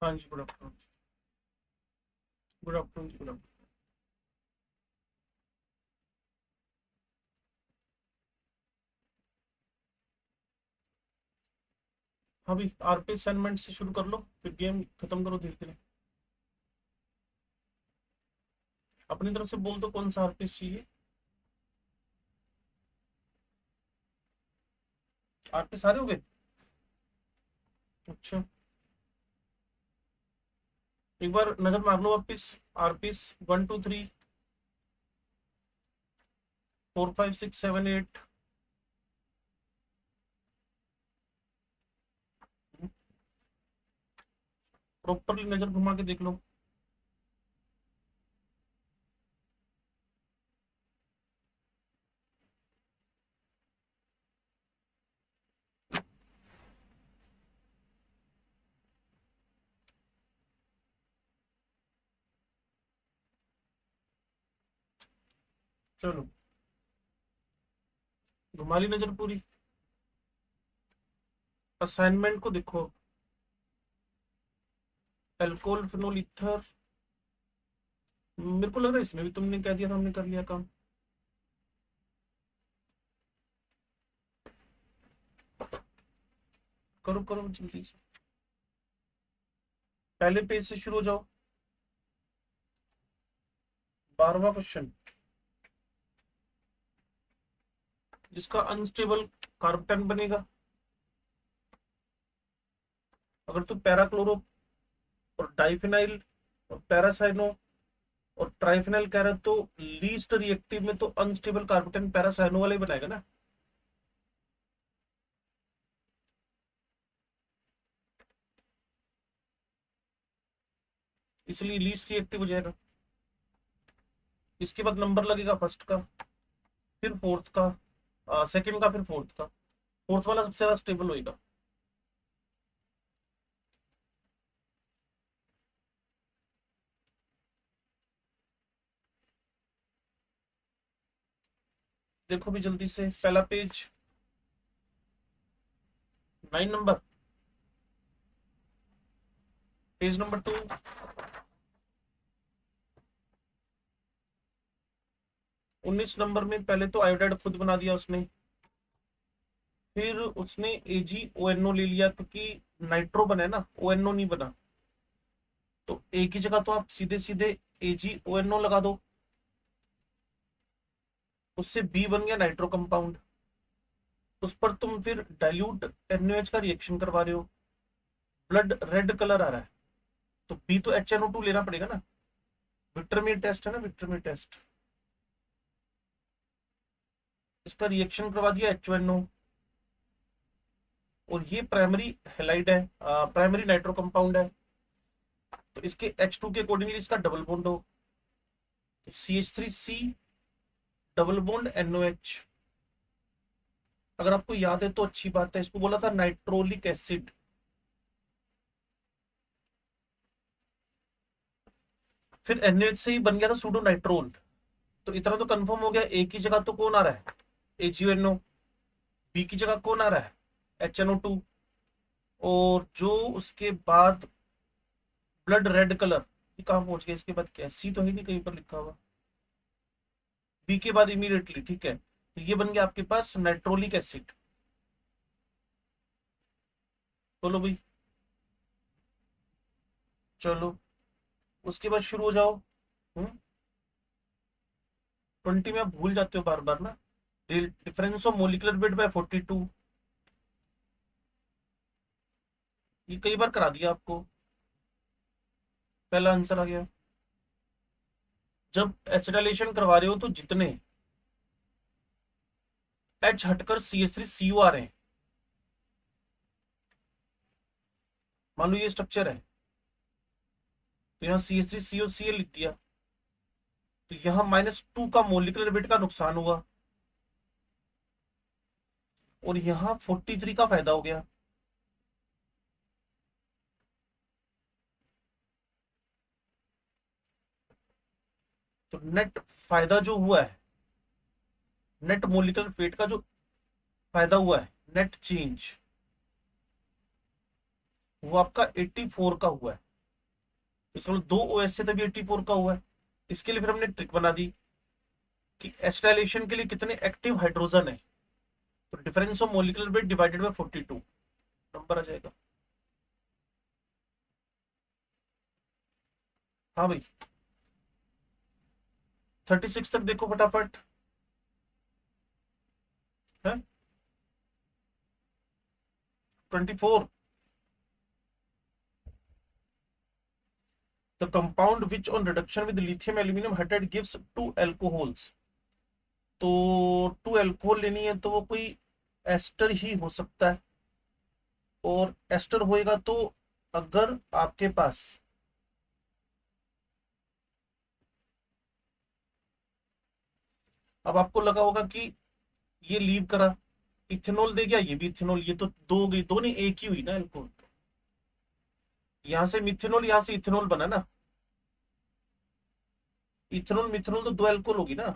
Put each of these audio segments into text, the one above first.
हाँ जी, good afternoon. Good afternoon जी, good afternoon. हाँ भाई, आरपी असाइनमेंट से शुरू कर लो, फिर गेम खत्म करो धीरे धीरे। अपनी तरफ से बोल दो कौन सा आरपी चाहिए। आरपी सारे हो गए? अच्छा, एक बार नजर मार लो वापिस। आरपीस 1 2 3 4 5 6 7 8। प्रॉपरली नजर घुमा के देख लो। चलो, घुमा ली नजर पूरी। असाइनमेंट को देखो। Alcohol phenol ether. मेरे को लग रहा है इसमें भी तुमने कह दिया था, हमने कर लिया काम। करो करो जल्दी से। पहले पेज से शुरू हो जाओ। 12वां क्वेश्चन। जिसका अनस्टेबल कार्बन बनेगा। अगर तो पैराक्लोरो और डाइफिनाइल और पैरासाइनो और ट्राइफिनाइल कह रहा है, तो लीस्ट रिएक्टिव में तो अनस्टेबल कार्बोटेन पैरासाइनो वाला ही बनाएगा ना। इसलिए लीस्ट रिएक्टिव हो जाएगा। इसके बाद नंबर लगेगा फर्स्ट का, फिर फोर्थ का, सेकंड का, फिर फोर्थ का। फोर्थ वाला सबसे ज्यादा स्टेबल होएगा। देखो भी जल्दी से पहला page. 9 number. Page number 2। 19 number में पहले तो आयोडाइड खुद बना दिया उसने। फिर उसने AgONO ले लिया, क्योंकि नाइट्रो बना है ना, ONO नहीं बना। तो एक ही जगह तो आप सीधे सीधे AgONO लगा दो। उससे बी बन गया नाइट्रो कंपाउंड। उस पर तुम फिर डाइल्यूट NaOH का रिएक्शन करवा रहे हो। ब्लड रेड कलर आ रहा है, तो बी तो HNO2 लेना पड़ेगा ना। विट्रमी टेस्ट है ना, विट्रमी टेस्ट। इसका रिएक्शन करवा दिया HNO। और ये प्राइमरी हेलाइड है, प्राइमरी नाइट्रो कंपाउंड है। तो इसके H2 के अकॉर्डिंगली इसका डबल बॉन्ड हो, तो CH3C डबल बॉन्ड NOH। अगर आपको याद है तो अच्छी बात है, इसको बोला था नाइट्रोलिक एसिड। फिर NaOH से ही बन गया था सूडो नाइट्रोल। तो इतना तो कंफर्म हो गया, एक ही जगह तो कौन आ रहा है, AgNO। बी की जगह कौन आ रहा है, HNO2। और जो उसके बाद ब्लड रेड कलर, ये कहाँ पहुंच गया, इसके बाद क्या, सी तो है नहीं कहीं पर लिखा हुआ। बी के बाद इमीडिएटली, ठीक है, तो ये बन गया आपके पास नाइट्रोलिक एसिड। बोलो भाई। चलो, उसके बाद शुरू हो जाओ। 20 में आप भूल जाते हो बार बार ना। Difference of molecular weight by 42। ये कई बार करा दिया आपको। पहला आंसर आ गया। जब एसिटाइलेशन करवा रहे हो तो जितने H हटकर CH3CU आ रहे हैं, मान लो ये स्ट्रक्चर है, तो यहाँ CH3COCl लिख दिया, तो यहाँ -2 का मोलिकुलर वेट का नुकसान हुआ। और यहाँ 43 का फायदा हो गया। तो नेट फायदा जो हुआ है, नेट मोलिकुलर वेट का जो फायदा हुआ है, नेट चेंज, वो आपका 84 का हुआ है। इसमें 2 OH से तभी 84 का हुआ है। इसके लिए फिर हमने ट्रिक बना दी कि एसिटाइलेशन के लिए कितने एक्टिव हाइड्रोजन है, तो difference of molecular weight divided by 42 number आ जाएगा। हाँ भाई 36 तक देखो फटाफट है। 24 the compound which on reduction with lithium aluminium hydride gives 2 alcohols. तो 2 अल्कोहल लेनी है तो वो कोई एस्टर ही हो सकता है, और एस्टर होएगा तो अगर आपके पास अब आपको लगा होगा कि ये लीव करा, इथेनॉल दे गया, ये भी इथेनॉल, ये तो दो हो गई, दो नहीं एक ही हुई ना अल्कोहल। यहां से मिथेनॉल यहां से इथेनॉल बना ना, इथेनॉल मिथेनॉल तो 2 अल्कोहल होगी ना,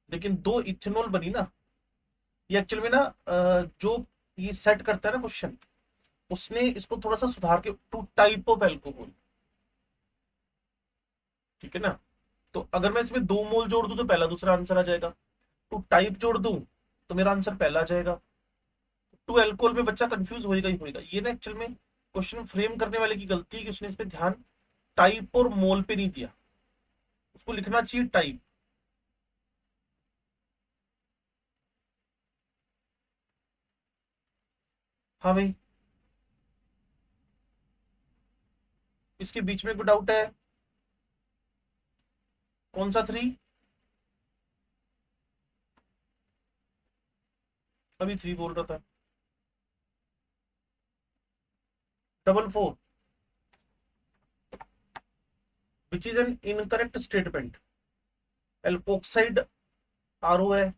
लेकिन 2 इथेनॉल बनी ना। ये एक्चुअल में ना जो ये सेट करता है ना क्वेश्चन, उसने इसको थोड़ा सा सुधार के 2 टाइप ऑफ एल्कोहल, ठीक है ना। तो अगर मैं इसमें 2 मोल जोड़ दूं तो पहला दूसरा आंसर आ जाएगा, 2 टाइप जोड़ दूं तो मेरा आंसर पहला आ जाएगा। 2 अल्कोहल में बच्चा कंफ्यूज होएगा ही होएगा। ये ना एक्चुअल में क्वेश्चन फ्रेम करने वाले की गलती है कि उसने इस पे ध्यान टाइप और मोल पे नहीं दिया, उसको लिखना चाहिए टाइप। हाँ भाई इसके बीच में कोई डाउट है? कौन सा 3? अभी 3 बोल रहा था। 44 which is an incorrect statement. Alkoxide RO है,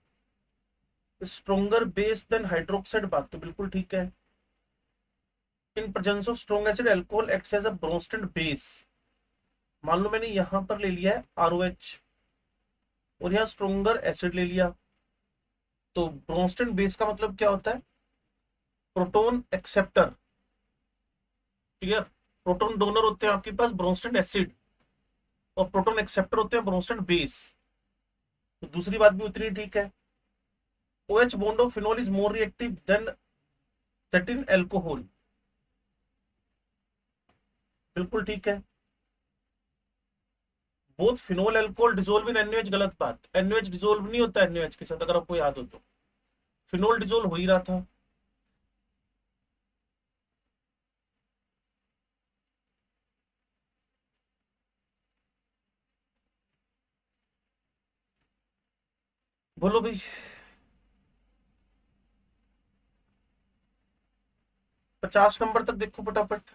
स्ट्रोंगर बेस देन हाइड्रोक्साइड, बात तो बिल्कुल ठीक है। In presence of strong acid alcohol acts as a Bronsted base. मान लो मैंने यहां पर ले लिया है आरओएच और यहाँ स्ट्रोंगर एसिड ले लिया, तो ब्रोंस्टेड बेस का मतलब क्या होता है? Proton acceptor, clear. Proton donor होते हैं आपके पास ब्रोंस्टेड एसिड, और प्रोटोन एक्सेप्टर होते हैं ब्रोंस्टेड बेस। तो दूसरी बात भी उतनी ठीक है। OH bond of phenol is more reactive than that in alcohol, बिल्कुल ठीक है। Both phenol alcohol dissolve in NaOH, गलत बात। NaOH डिजोल्व नहीं होता NaOH के साथ, अगर आपको याद हो तो। फिनोल डिजोल्व हो ही रहा था। बोलो भाई 50 नंबर तक देखो फटाफट।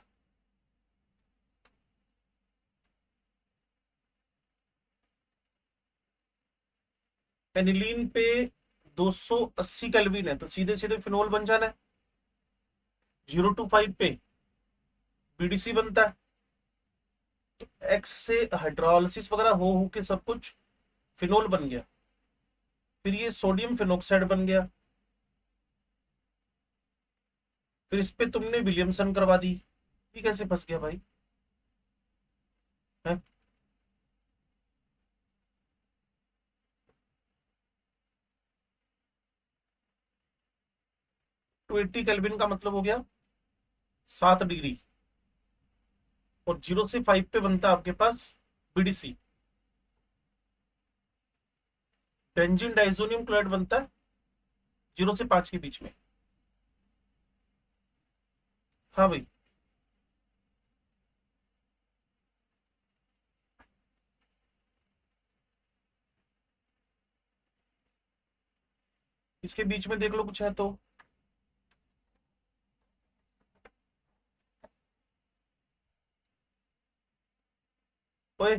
एनिलीन पे 280 केल्विन है, तो सीधे सीधे फिनोल बन जाना है। 0 to 5 पे बीडीसी बनता है, तो एक्स से हाइड्रोलिसिस वगैरह हो के सब कुछ फिनोल बन गया, फिर ये सोडियम फिनोक्साइड बन गया, फिर इस पे तुमने विलियमसन करवा दी। ये कैसे फंस गया भाई? है 280 केल्विन का मतलब हो गया 7 डिग्री, और 0 से 5 पे बनता है आपके पास बीडीसी, बेंजीन डाइजोनियम क्लोराइड बनता है 0 से 5 के बीच में। हाँ भाई इसके बीच में देख लो कुछ है तो। ओए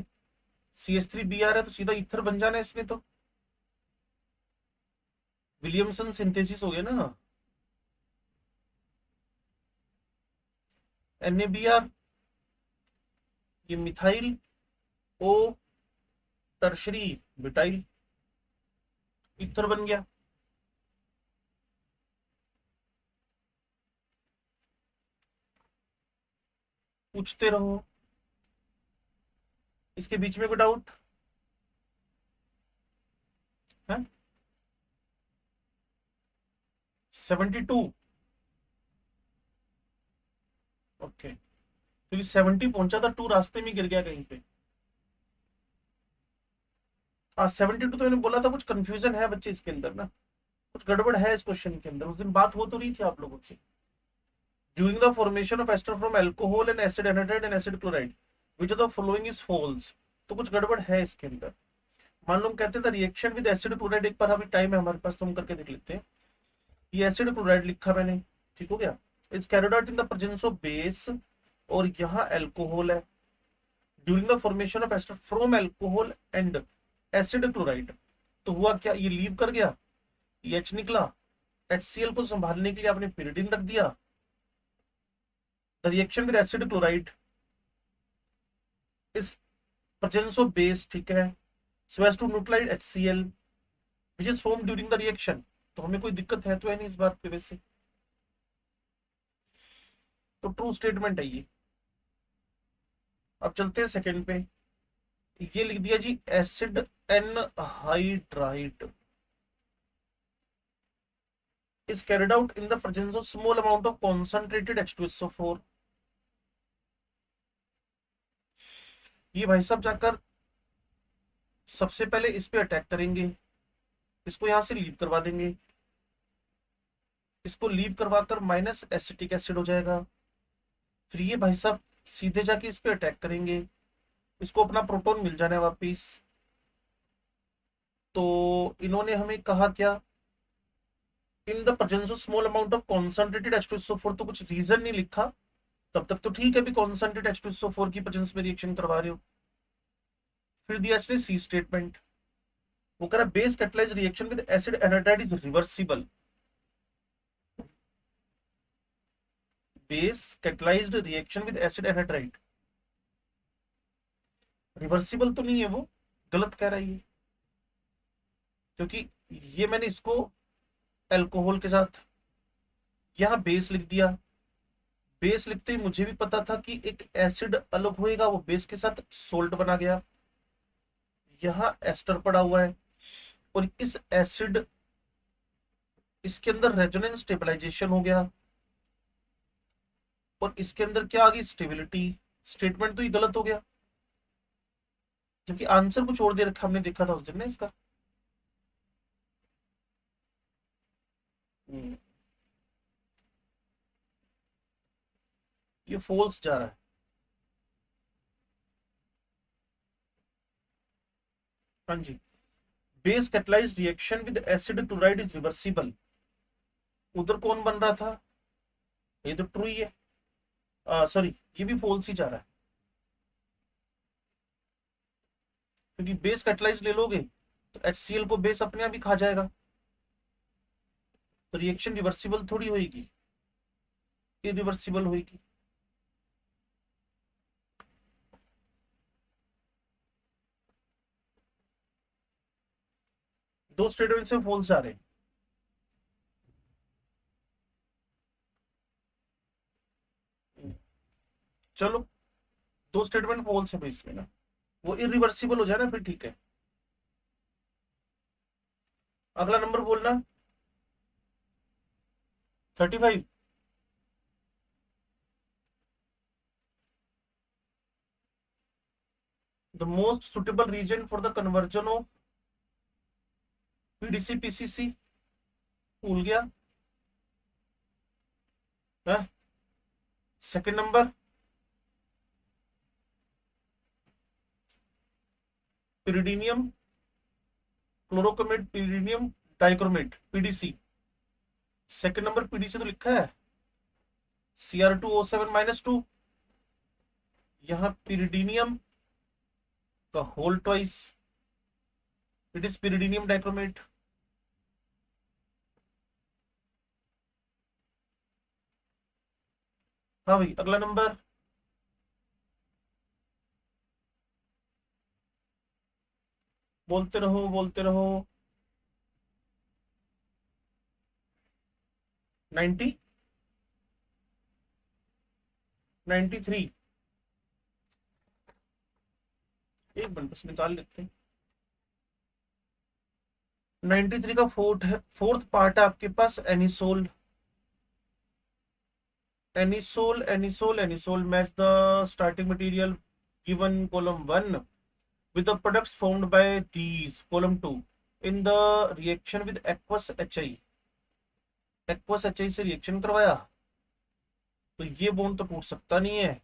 CH3Br है तो सीधा ईथर बन जाना है इसमें तो, विलियमसन सिंथेसिस हो गया ना। NaBr, ये मिथाइल ओ टर्शरी बिटाइल, ईथर बन गया। पूछते रहो। इसके बीच में कोई डाउट है? 72। ओके, क्योंकि 70 पहुंचा था, 2 रास्ते में गिर गया कहीं पे। हाँ 72 तो मैंने बोला था, कुछ कंफ्यूजन है बच्चे इसके अंदर ना, कुछ गड़बड़ है इस क्वेश्चन के अंदर। उस दिन बात हो तो रही थी आप लोगों से। During the formation of ester from alcohol and acid anhydride and acid chloride which of the following is false. तो कुछ गड़बड़ है इसके अंदर। मान लो हम कहते थे रिएक्शन विद एसिड क्लोराइड, एक बार अभी टाइम है हमारे पास तो हम करके देख लेते हैं। ये एसिड क्लोराइड लिखा मैंने, ठीक हो गया। Is carried out in the presence of base, और यहाँ अल्कोहल है। During the formation of ester from alcohol and acid chloride, तो हुआ क्या, ये लीव कर गया, ये H निकला। HCl को संभालने के लिए आपने pyridine रख दिया। The reaction with acid chloride is presence of base, ठीक है, so as to neutralize HCl which is form during the reaction. तो हमें कोई दिक्कत है तो है नहीं इस बात पे वैसे, तो ट्रू स्टेटमेंट है ये। अब चलते हैं सेकंड पे। ये लिख दिया जी acid anhydride is carried out in the presence of small amount of concentrated H2SO4। ये भाई साहब जाकर सबसे पहले इस पे अटैक करेंगे, इसको यहां से लीव करवा देंगे, इसको लीव करवाकर माइनस एसिटिक एसिड हो जाएगा। फिर ये भाई साहब सीधे जाके इस पे अटैक करेंगे, इसको अपना प्रोटॉन मिल जाना है वापिस। तो इन्होंने हमें कहा क्या, इन the presence of small amount of concentrated H2SO4, तो कुछ रीजन नहीं लिखा, तब तक तो ठीक है, भी कॉन्सेंट्रेटेड H2SO4 की प्रेजेंस में रिएक्शन करवा रहे हो। फिर दिया इसने सी स्टेटमेंट, वो कह रहा base catalyse reaction with acid anhydride is reversible. Base catalysed reaction with acid anhydride reversible तो नहीं है, वो गलत कह रहा है ये, क्योंकि ये मैंने इसको अल्कोहल के साथ यहां बेस लिख दिया। बेस लिखते ही मुझे भी पता था कि एक एसिड अलग होएगा, वो बेस के साथ सोल्ट बना गया। यहां एस्टर पड़ा हुआ है, और इस एसिड, इसके अंदर रेजोनेंस स्टेबलाइजेशन हो गया, और इसके अंदर क्या आ गई, स्टेबिलिटी। स्टेटमेंट तो ये गलत हो गया, जबकि आंसर कुछ और दे रखा, हमने देखा था उस दिन ना इसका। ये फॉल्स जा रहा है। हाँ जी, base catalysed reaction with acid chloride is reversible, उधर कौन बन रहा था, ये तो ट्रू ही है, सॉरी ये भी फॉल्स ही जा रहा है, क्योंकि बेस कैटलाइज ले लोगे तो HCl को बेस अपने आप ही खा जाएगा, तो रिएक्शन रिवर्सिबल थोड़ी होगी, इरिवर्सिबल होगी। दो स्टेटमेंट में फॉल्स आ रहे हैं। चलो, दो स्टेटमेंट फॉल्स है इसमें ना, वो इरिवर्सिबल हो जाए ना फिर ठीक है। अगला नंबर बोलना 35। The most suitable reason for the conversion of PDC PCC, भूल गया है। Second number pyridinium chlorochromate, pyridinium dichromate, PDC। Second number PDC तो लिखा है, Cr2O7-2, यहां पिरिडीनियम का whole twice, it is pyridinium dichromate. हाँ भाई, अगला नंबर बोलते रहो बोलते रहो। 90, 93। एक मिनट बस निकाल लेते हैं। 93 का फोर्थ पार्ट है आपके पास anisole. Anisole match the starting material given column 1 with the products formed by these column 2 in the reaction with aqueous HI से रिएक्शन करवाया तो ये बॉन्ड तो टूट सकता नहीं है,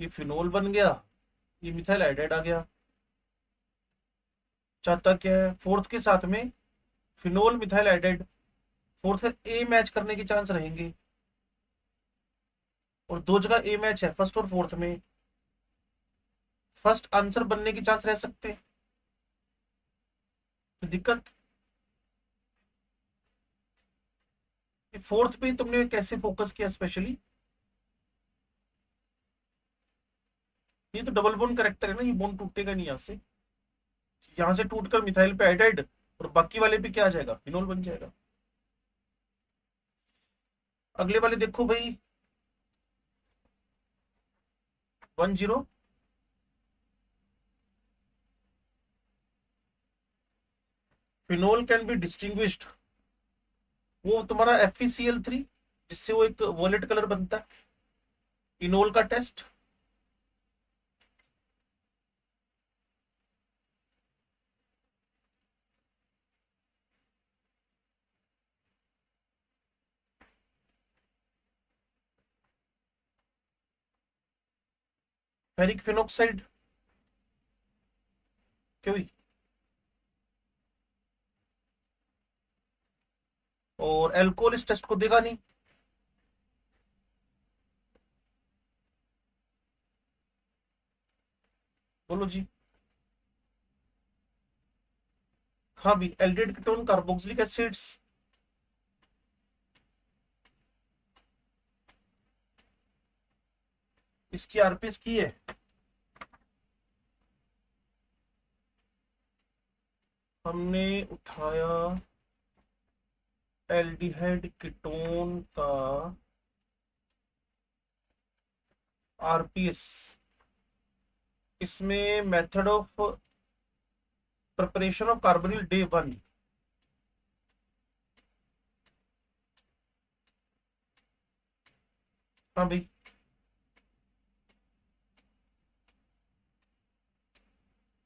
ये फिनोल बन गया, ये मिथाइल हाइड्राइड आ गया। चाहता क्या है, फोर्थ के साथ में फिनोल मिथाइल हाइड्राइड, फोर्थ ए मैच करने के चांस रहेंगे, और दो जगह ए मैच है फर्स्ट और फोर्थ में, फर्स्ट आंसर बनने के चांस रह सकते हैं। तो दिक्कत फोर्थ पे तुमने कैसे फोकस किया स्पेशली, ये तो डबल बॉन्ड करेक्टर है ना, ये बॉन्ड टूटेगा नहीं, यहां से टूटकर मिथाइल पे हाइड्राइड और बाकी वाले पे क्या आ जाएगा, फिनोल बन जाएगा। अगले वाले देखो भाई 10 फिनोल कैन बी डिस्टिंग्विश्ड, वो तुम्हारा FeCl3 जिससे वो एक वॉलेट कलर बनता है, इनोल का टेस्ट। फेरिक फिनोक्साइड क्यों हुई? और एल्कोहल इस टेस्ट को देगा नहीं, बोलो जी। हाँ भी एल्डिहाइड कीटोन कार्बोक्सिलिक एसिड्स, इसकी आरपीएस की है, हमने उठाया एल्डिहाइड कीटोन का आरपीएस, इसमें method of preparation of carbonyl day 1, हाँ भाई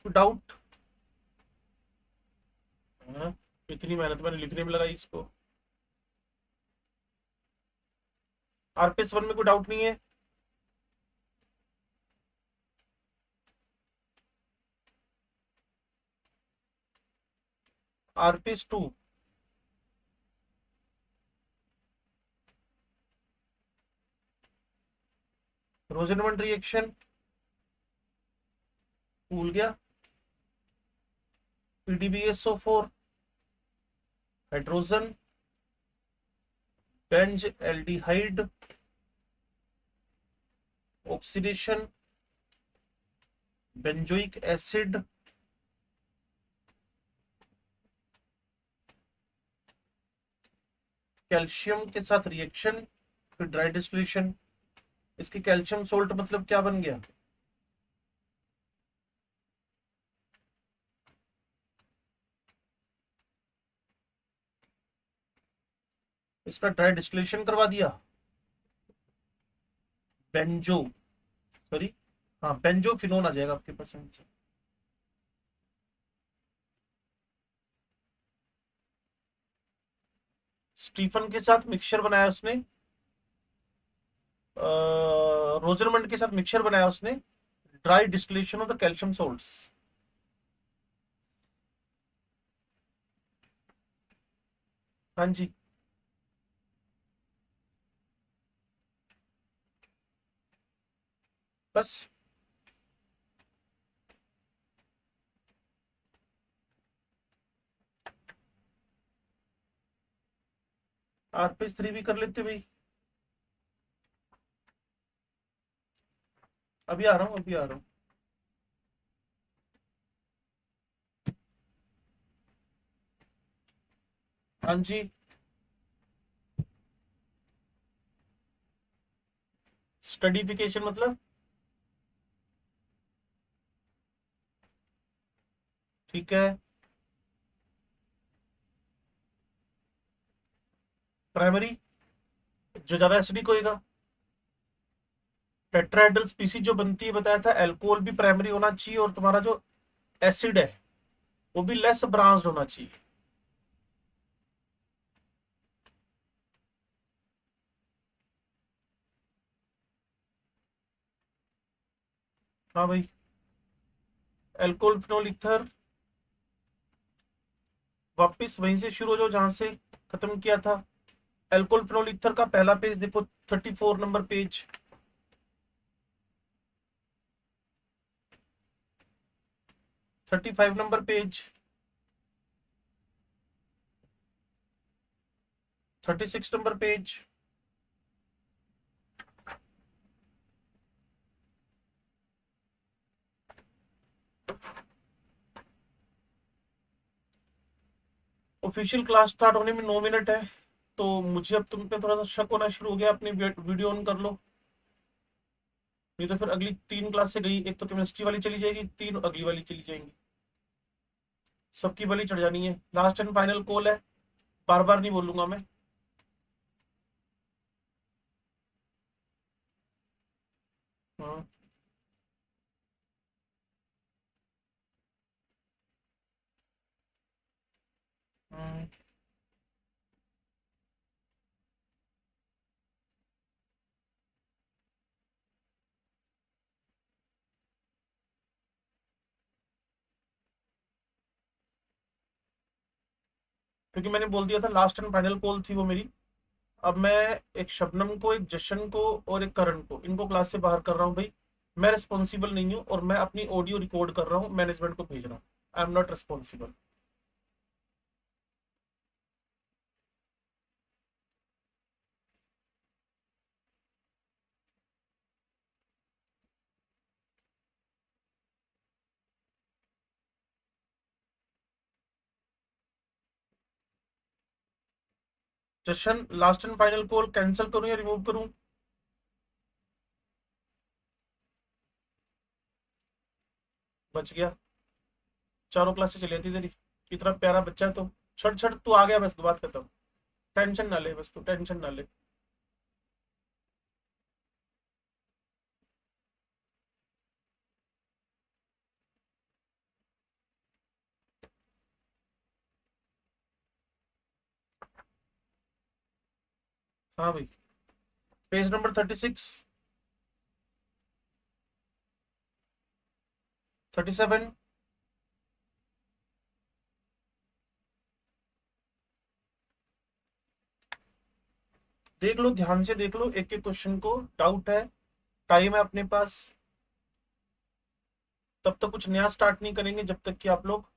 डाउट, हाँ, इतनी मेहनत मैंने लिखने में लगाई इसको, आरपीएस 1 में कोई डाउट नहीं है। आरपीएस 2 रोजेनमंड रिएक्शन भूल गया, PDBSO4 hydrogen Benz aldehyde oxidation benzoic acid calcium के साथ रिएक्शन, फिर ड्राई डिस्टिलेशन, इसकी कैल्शियम सोल्ट मतलब क्या बन गया, इसका ड्राई डिस्टिलेशन करवा दिया, बेंजो सॉरी हाँ बेंजो फिनोन आ जाएगा आपके पास आंसर। स्टीफन के साथ मिक्सचर बनाया उसने, रोजरमंड के साथ मिक्सचर बनाया उसने, dry distillation of the calcium salts. हाँ जी, बस आरपीएस 3 भी कर लेते भाई, अभी आ रहा हूँ अभी आ रहा हूँ। हाँ जी, स्टडीफिकेशन मतलब ठीक है। प्राइमरी जो ज्यादा एसिडिक होएगा। टेट्राहेड्रल स्पीसीज जो बनती है बताया था, एल्कोहल भी प्राइमरी होना चाहिए और तुम्हारा जो एसिड है वो भी लेस ब्रांच्ड होना चाहिए। हाँ भाई, एल्कोहल फिनोल ईथर। वापिस वहीं से शुरू हो जाओ जहां से खत्म किया था। एल्कोहल फिनोल ईथर का पहला पेज देखो, 34 number page. 35 number page. 36 number page. Official class start होने में 9 मिनट है, तो मुझे अब तुम पे थोड़ा सा शक होना शुरू हो गया। अपनी वीडियो ऑन कर लो, नहीं तो फिर अगली 3 क्लास से गई, एक तो केमिस्ट्री वाली चली जाएगी, 3 अगली वाली चली जाएंगी, सबकी बलि चढ़ जानी है। लास्ट एंड फाइनल कॉल है, बार बार नहीं बोलूंगा मैं। हाँ। हाँ। क्योंकि मैंने बोल दिया था लास्ट एंड फाइनल कॉल थी वो मेरी। अब मैं एक शबनम को, एक जशन को और एक करण को, इनको क्लास से बाहर कर रहा हूँ भाई। मैं रिस्पॉन्सिबल नहीं हूँ और मैं अपनी ऑडियो रिकॉर्ड कर रहा हूँ, मैनेजमेंट को भेज रहा हूँ। I am not responsible. Jashan, last and final call cancel करूँ या रिमूव करूँ? बच गया। चारों क्लासेस चली जाती तेरी। इतना प्यारा बच्चा है तो। छट छट, तू आ गया, बस बात खत्म। टेंशन ना ले, बस तू टेंशन ना ले। हाँ भाई, पेज नंबर 36, 37। देख लो, ध्यान से देख लो एक एक क्वेश्चन को। डाउट है, टाइम है अपने पास, तब तक कुछ नया स्टार्ट नहीं करेंगे जब तक कि आप लोग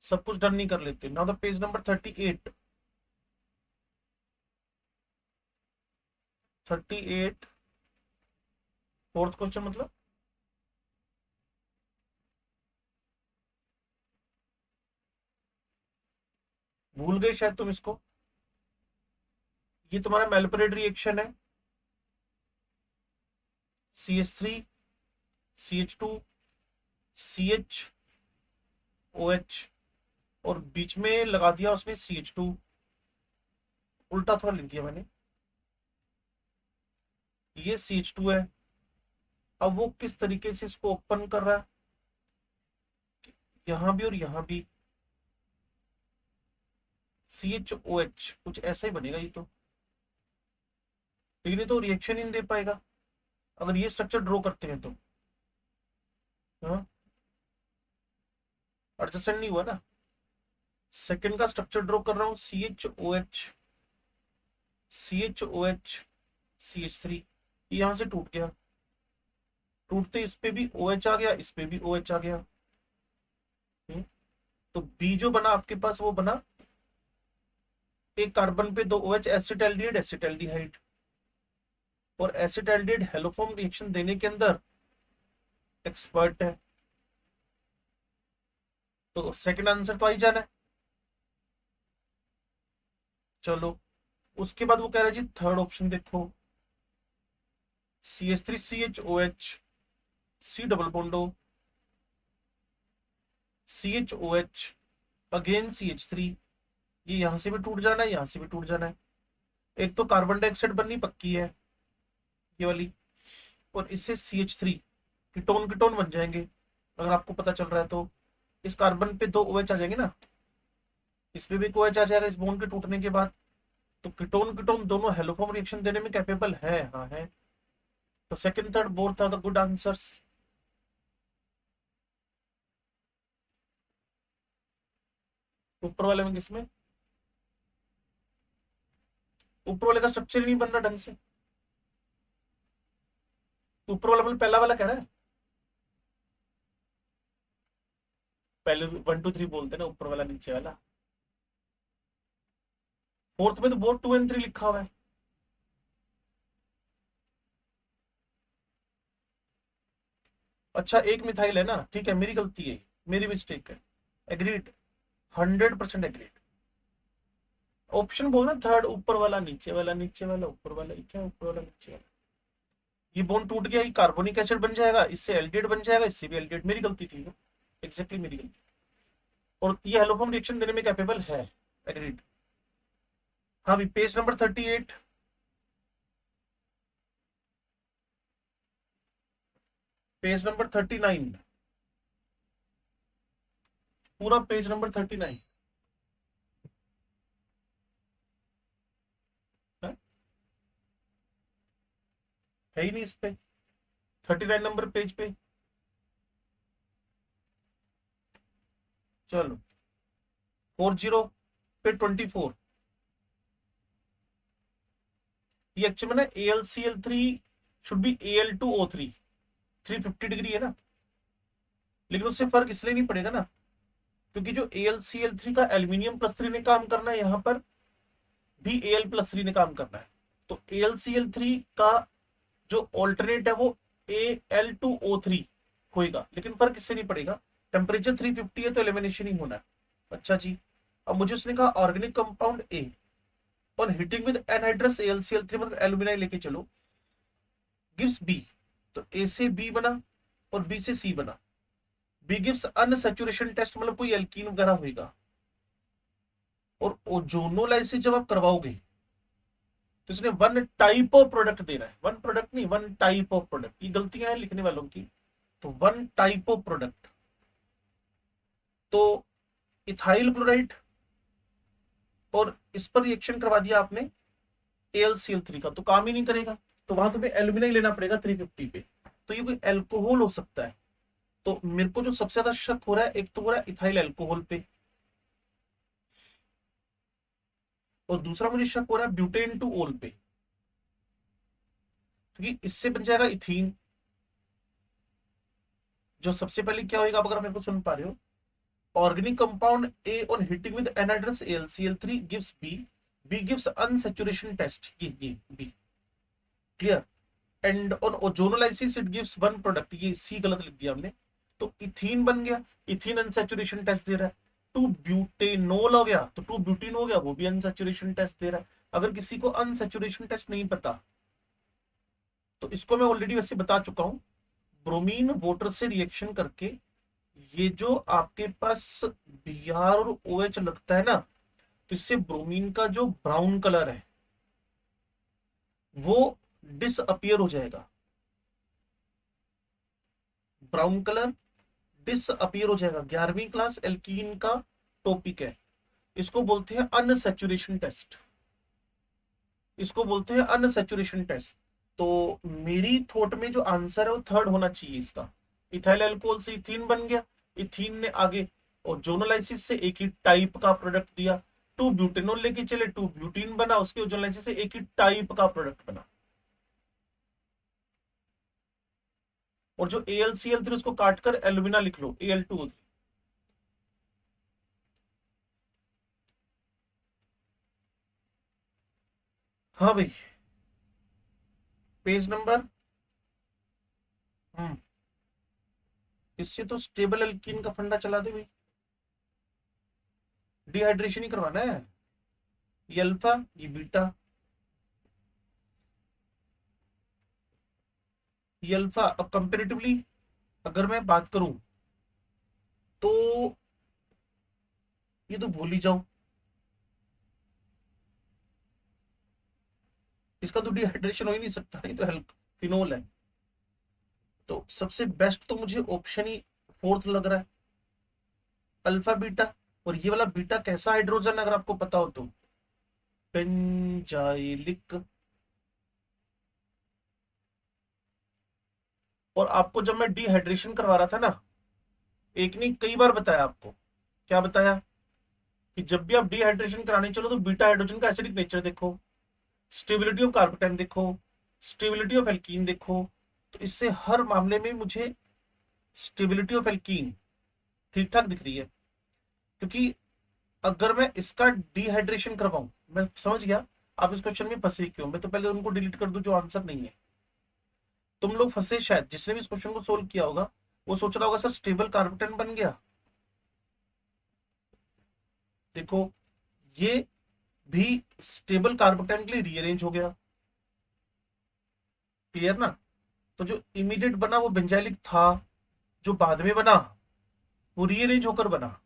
सब कुछ डन नहीं कर लेते। Now the page number 38। 38, fourth question मतलब। भूल गए शायद तुम इसको। ये तुम्हारा मेल्परेट रिएक्शन है। CH3, CH2, CHOH, और बीच में लगा दिया उसने CH2। उल्टा थोड़ा लिख दिया मैंने। ये CH2 है। अब वो किस तरीके से इसको ओपन कर रहा है, यहां भी और यहां भी। CHOH कुछ ऐसा ही बनेगा ये तो, लेकिन ये तो रिएक्शन ही नहीं दे पाएगा अगर ये स्ट्रक्चर ड्रॉ करते हैं तो। हाँ, एडजस्टेंट नहीं हुआ ना। सेकंड का स्ट्रक्चर ड्रॉ कर रहा हूँ, CHOH, CHOH, CH3। यहां से टूट गया, टूटते इस पे भी OH आ गया, इस पे भी OH आ गया। हम्म, तो बी जो बना आपके पास वो बना, एक कार्बन पे 2 OH, एसिटाल्डिहाइड एसिटाल्डिहाइड। और एसिटाल्डिहाइड हेलोफॉर्म रिएक्शन देने के अंदर एक्सपर्ट है, तो सेकंड आंसर तो आ ही जाना है। चलो, उसके बाद वो कह रहा है जी थर्ड ऑप्शन देखो। CH3 CHOH, C double बॉन्डो, CHOH again CH3, ये यहां से भी टूट जाना है, यहां से भी टूट जाना है। एक तो कार्बन डाइऑक्साइड बननी पक्की है ये वाली, और इससे CH3 कीटोन कीटोन बन जाएंगे अगर आपको पता चल रहा है तो। इस कार्बन पे 2 OH आ जाएंगे ना, इस पे भी एक OH आ जाएगा इस बॉन्ड के टूटने के बाद। तो कीटोन कीटोन दोनों हेलोफॉर्म रिएक्शन देने में कैपेबल है, हाँ है। तो second third fourth are the good answers. ऊपर वाले में किसमें, ऊपर वाले का स्ट्रक्चर ही नहीं बन रहा ढंग से। ऊपर वाला मतलब पहला वाला कह रहा है, पहले 1 2 3 बोलते हैं ना, ऊपर वाला नीचे वाला। फोर्थ में तो बोर्ड 2 और 3 लिखा हुआ है। अच्छा एक मिथाइल है ना, ठीक है, मेरी गलती है, मेरी मिस्टेक है। Agreed, 100% agreed. ऑप्शन बोलना थर्ड, ऊपर वाला नीचे वाला, नीचे वाला ऊपर वाला, क्या ऊपर वाला नीचे वाला। ये बॉन्ड टूट गया, ये कार्बोनिक एसिड बन जाएगा, इससे एल्डिहाइड बन जाएगा, इससे भी एल्डिहाइड। मेरी गलती थी, एग्जैक्टली मेरी गलती। और ये हेलोफॉर्म रिएक्शन देने में कैपेबल है, एग्रीड। हाँ भी पेज नंबर 38, पेज नंबर 39, पूरा पेज नंबर 39 है ही नहीं इस पे, 39 नंबर पेज पे। चलो 40 पे 24, ये एक्चुअली में ना AlCl3 should be Al2O3, 350 degree है ना, लेकिन उससे फर्क इसलिए नहीं पड़ेगा ना, क्योंकि जो AlCl3 का एल्यूमिनियम+3 ने काम करना है, यहां पर भी Al+3 ने काम करना है। तो AlCl3 का जो ऑल्टरनेट है वो Al2O3 होएगा, लेकिन फर्क इससे नहीं पड़ेगा। टेम्परेचर 350 है तो एलिमिनेशन ही होना है। अच्छा जी, अब मुझे उसने कहा organic compound A on heating with anhydrous AlCl3 मतलब एल्यूमिनाई लेके चलो, गिव्स बी। तो ए से बी बना और बी से सी बना। बी गिव्स अनसैचुरेशन टेस्ट मतलब कोई एल्कीन वगैरह होगा। और ओजोनोलाइसिस जब आप करवाओगे तो इसने वन टाइप ऑफ प्रोडक्ट देना है, वन प्रोडक्ट नहीं, वन टाइप ऑफ प्रोडक्ट। ये गलतियां हैं लिखने वालों की। तो वन टाइप ऑफ प्रोडक्ट, तो इथाइल क्लोराइड, और इस पर रिएक्शन करवा दिया आपने AlCl3 का, तो काम ही नहीं करेगा। तो वहां तुम्हें एल्यूमिनाई लेना पड़ेगा 350 पे। तो ये कोई एल्कोहल हो सकता है। तो मेरे को जो सबसे ज्यादा शक हो रहा है, एक तो हो रहा है इथाइल एल्कोहल पे, और दूसरा मुझे शक हो रहा है ब्यूटेन टू ओल पे, क्योंकि इससे बन जाएगा इथीन। जो सबसे पहले क्या होगा, अगर मेरे को सुन पा रहे हो, organic compound A on heating with anhydrous AlCl3 gives B, B gives unsaturation test, ये B clear, and on ozonolysis it gives one product, ये सी गलत लिख दिया हमने। तो इथीन बन गया, इथीन अनसैचुरेशन टेस्ट दे रहा है। टू ब्यूटेनोल हो गया, तो टू ब्यूटीन हो गया, वो भी अनसैचुरेशन टेस्ट दे रहा है। अगर किसी को अनसैचुरेशन टेस्ट नहीं पता तो इसको मैं ऑलरेडी वैसे बता चुका हूं। ब्रोमीन वाटर से रिएक्शन करके ये जो आपके पास Br और OH लगता है ना, तो इससे ब्रोमीन का जो ब्राउन कलर है वो डिसअपियर हो जाएगा। ब्राउन कलर डिसअपियर हो जाएगा। 11वीं क्लास एल्कीन का टॉपिक है। इसको बोलते हैं अनसैचुरेशन टेस्ट, इसको बोलते हैं अनसैचुरेशन टेस्ट। तो मेरी थॉट में जो आंसर है वो थर्ड होना चाहिए इसका। इथाइल अल्कोहल से इथीन बन गया, इथीन ने आगे और जोनोलाइसिस से एक ही टाइप का प्रोडक्ट दिया। टू ब्यूटेनॉल लेके चले, टू ब्यूटीन बना, उसके ओजोनोलाइसिस से एक ही टाइप का प्रोडक्ट बना। और जो AlCl3 उसको काटकर एल्यूमिना लिख लो, Al2O3। हाँ भाई, पेज नंबर, हम्म, इससे तो स्टेबल एल्कीन का फंडा चला दे भाई, डिहाइड्रेशन ही करवाना है। ये अल्फा, ये बीटा, ये अल्फा। अब कंपेरेटिवली अगर मैं बात करूं तो ये तो भूल ही जाओ, इसका तो डिहाइड्रेशन हो ही नहीं सकता, नहीं तो हेल्प फिनोल है। तो सबसे बेस्ट तो मुझे ऑप्शन ही फोर्थ लग रहा है, अल्फा बीटा। और ये वाला बीटा कैसा हाइड्रोजन अगर आपको पता हो तो, बेंजाइलिक। और आपको जब मैं डिहाइड्रेशन करवा रहा था ना, एक ने कई बार बताया आपको, क्या बताया, कि जब भी आप डिहाइड्रेशन कराने चलो तो बीटा हाइड्रोजन का एसिडिक नेचर देखो, स्टेबिलिटी ऑफ कार्बोकेटाइन देखो, स्टेबिलिटी ऑफ एल्कीन देखो। तो इससे हर मामले में मुझे स्टेबिलिटी ऑफ एल्कीन ठीक ठाक दिख रही है। क्योंकि अगर मैं इसका डिहाइड्रेशन करवाऊं, मैं समझ गया आप इस क्वेश्चन में फंसे क्यों, मैं तो पहले उनको डिलीट कर दूं जो आंसर नहीं है। तुम लोग फंसे शायद, जिसने भी इस क्वेश्चन को सोल्व किया होगा वो सोच रहा होगा सर स्टेबल कार्बोकेटाइन बन गया। देखो ये भी स्टेबल कार्बोकेटाइन के लिए रीअरेंज हो गया, क्लियर ना। तो जो इमीडिएट बना वो बेंजाइलिक था, जो बाद में बना वो रीअरेंज होकर बना।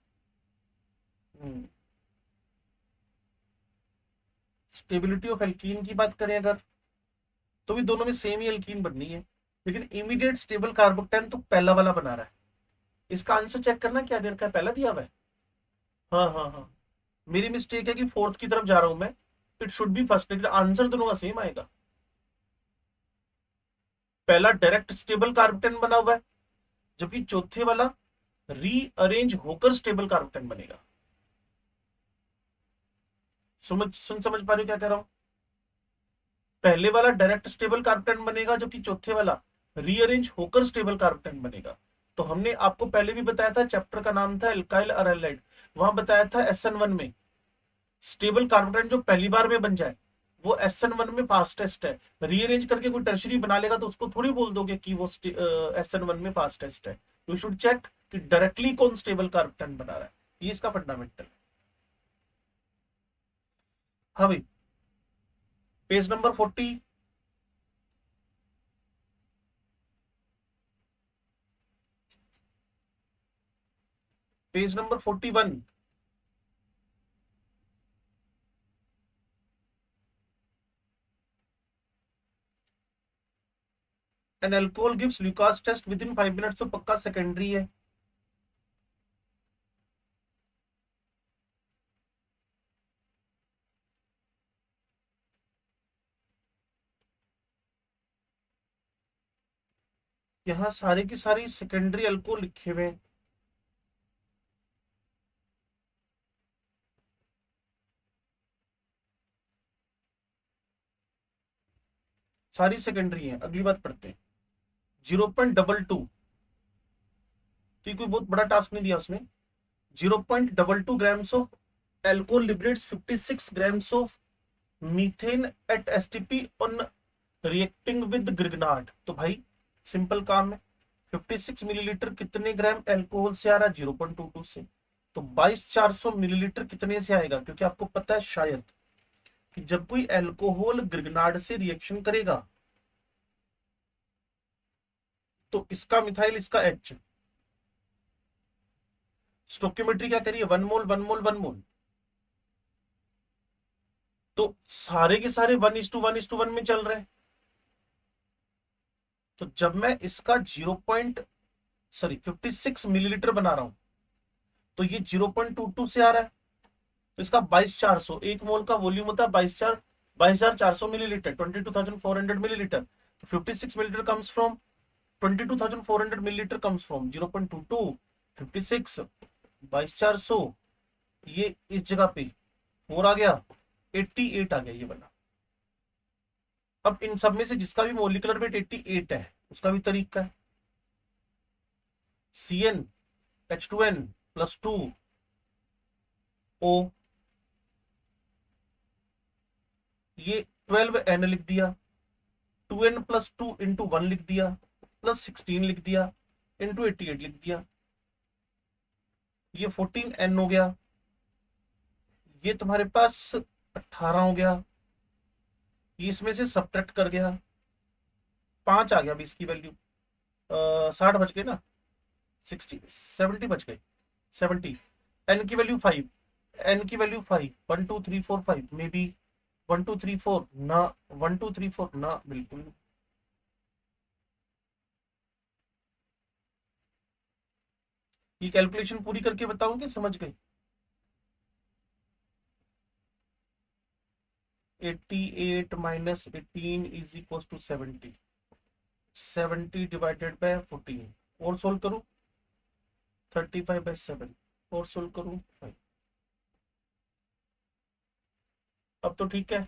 स्टेबिलिटी ऑफ एल्कीन की बात करें अगर, तो भी दोनों में सेम ही एल्कीन बननी है, लेकिन इमीडिएट स्टेबल कार्बोकेटाइन तो पहला वाला बना रहा है। इसका आंसर चेक करना क्या दे रखा है, पहला दिया हुआ है। हाँ हाँ हाँ, मेरी मिस्टेक है कि फोर्थ की तरफ जा रहा हूं मैं, इट शुड बी फर्स्ट, लेकिन आंसर दोनों का सेम आएगा। पहला डायरेक्ट स्टेबल कार्बोकेटाइन बना हुआ है, जबकि चौथे वाला रीअरेंज होकर स्टेबल कार्बोकेटाइन बनेगा। समझ पा रहे हो क्या कह रहा हूं। पहले वाला डायरेक्ट स्टेबल कार्बोकेटाइन बनेगा, जबकि चौथे वाला रीअरेंज होकर स्टेबल कार्बोकेटाइन बनेगा। तो हमने आपको पहले भी बताया था, चैप्टर का नाम था एल्काइल अराइलाइड, वहां बताया था SN1 में स्टेबल कार्बोकेटाइन जो पहली बार में बन जाए वो SN1 में फास्टेस्ट है। रीअरेंज करके कोई टर्शरी बना लेगा तो उसको थोड़ी बोल दोगे कि वो SN1 में फास्टेस्ट है। यू शुड चेक कि डायरेक्टली कौन स्टेबल कार्बोकेटाइन बना रहा है, ये इसका फंडामेंटल। हाँ भाई, page number 40। Page number 41। An alcohol gives Lucas test within 5 minutes, तो पक्का सेकेंडरी है। यहाँ सारे की सारी सेकेंडरी अल्कोहल लिखे हुए हैं, सारी सेकेंडरी है। अगली बात पढ़ते हैं, 0.22, तो कोई बहुत बड़ा टास्क नहीं दिया उसने। 0.22 grams of alcohol liberates 56 grams of methane at STP on reacting with Grignard. तो भाई सिंपल काम है, 56 मिलीलीटर कितने ग्राम एल्कोहल से आ रहा है, 0.22 से। तो 22,400 मिलीलीटर कितने से आएगा, क्योंकि आपको पता है शायद कि जब कोई एल्कोहल ग्रिगनार्ड से रिएक्शन करेगा तो इसका मिथाइल इसका H, स्टोकियोमेट्री क्या करिए, 1 मोल 1 मोल 1 मोल। तो सारे के सारे 1:1:1 में चल रहे हैं। तो जब मैं इसका 56 मिलीलीटर बना रहा हूं तो ये 0.22 से आ रहा है, तो इसका 22,400, 1 मोल का वॉल्यूम होता है 22,400 मिलीलीटर, 22,400 मिलीलीटर। तो 56 millilitre comes from 22,400 millilitre comes from 0.22, 56, 22,400, ये इस जगह पे 4 आ गया, 88 आ गया ये बना। अब इन सब में से जिसका भी मोलिकुलर वेट 88 है उसका भी तरीका है, CnH2n+2O, ये 12n लिख दिया, 2n+2 इंटू 1 लिख दिया, +16 लिख दिया, इंटू 88 लिख दिया, ये 14n हो गया। ये तुम्हारे पास 18 हो गया, ये इसमें से सब्ट्रैक्ट कर गया, 5 आ गया। अभी इसकी वैल्यू 60 बच गए ना, 60 70 बच गए, 70। एन की वैल्यू 5, एन की वैल्यू 5, 1 2 3 4 5 मे बी 1 2 3 4 ना, 1 2 3 4 ना, बिल्कुल नहीं। ये कैलकुलेशन पूरी करके बताऊं कि समझ गई? 88 माइनस 18 is equal to 70, 70 divided by 14। और सोल्व करूं, 35/7 और सोल्व करूं 5। अब तो ठीक है।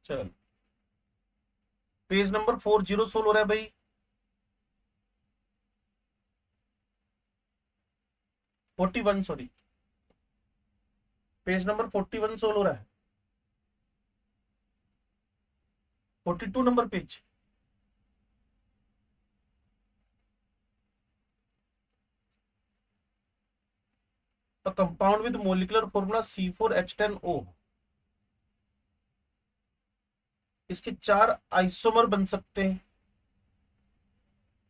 चल, पेज नंबर 40 सोल्व हो रहा है भाई। 41, सॉरी, पेज नंबर 41 सोल्व हो रहा है। 42 number page. Compound with molecular formula C4H10O, इसके 4 आइसोमर बन सकते हैं।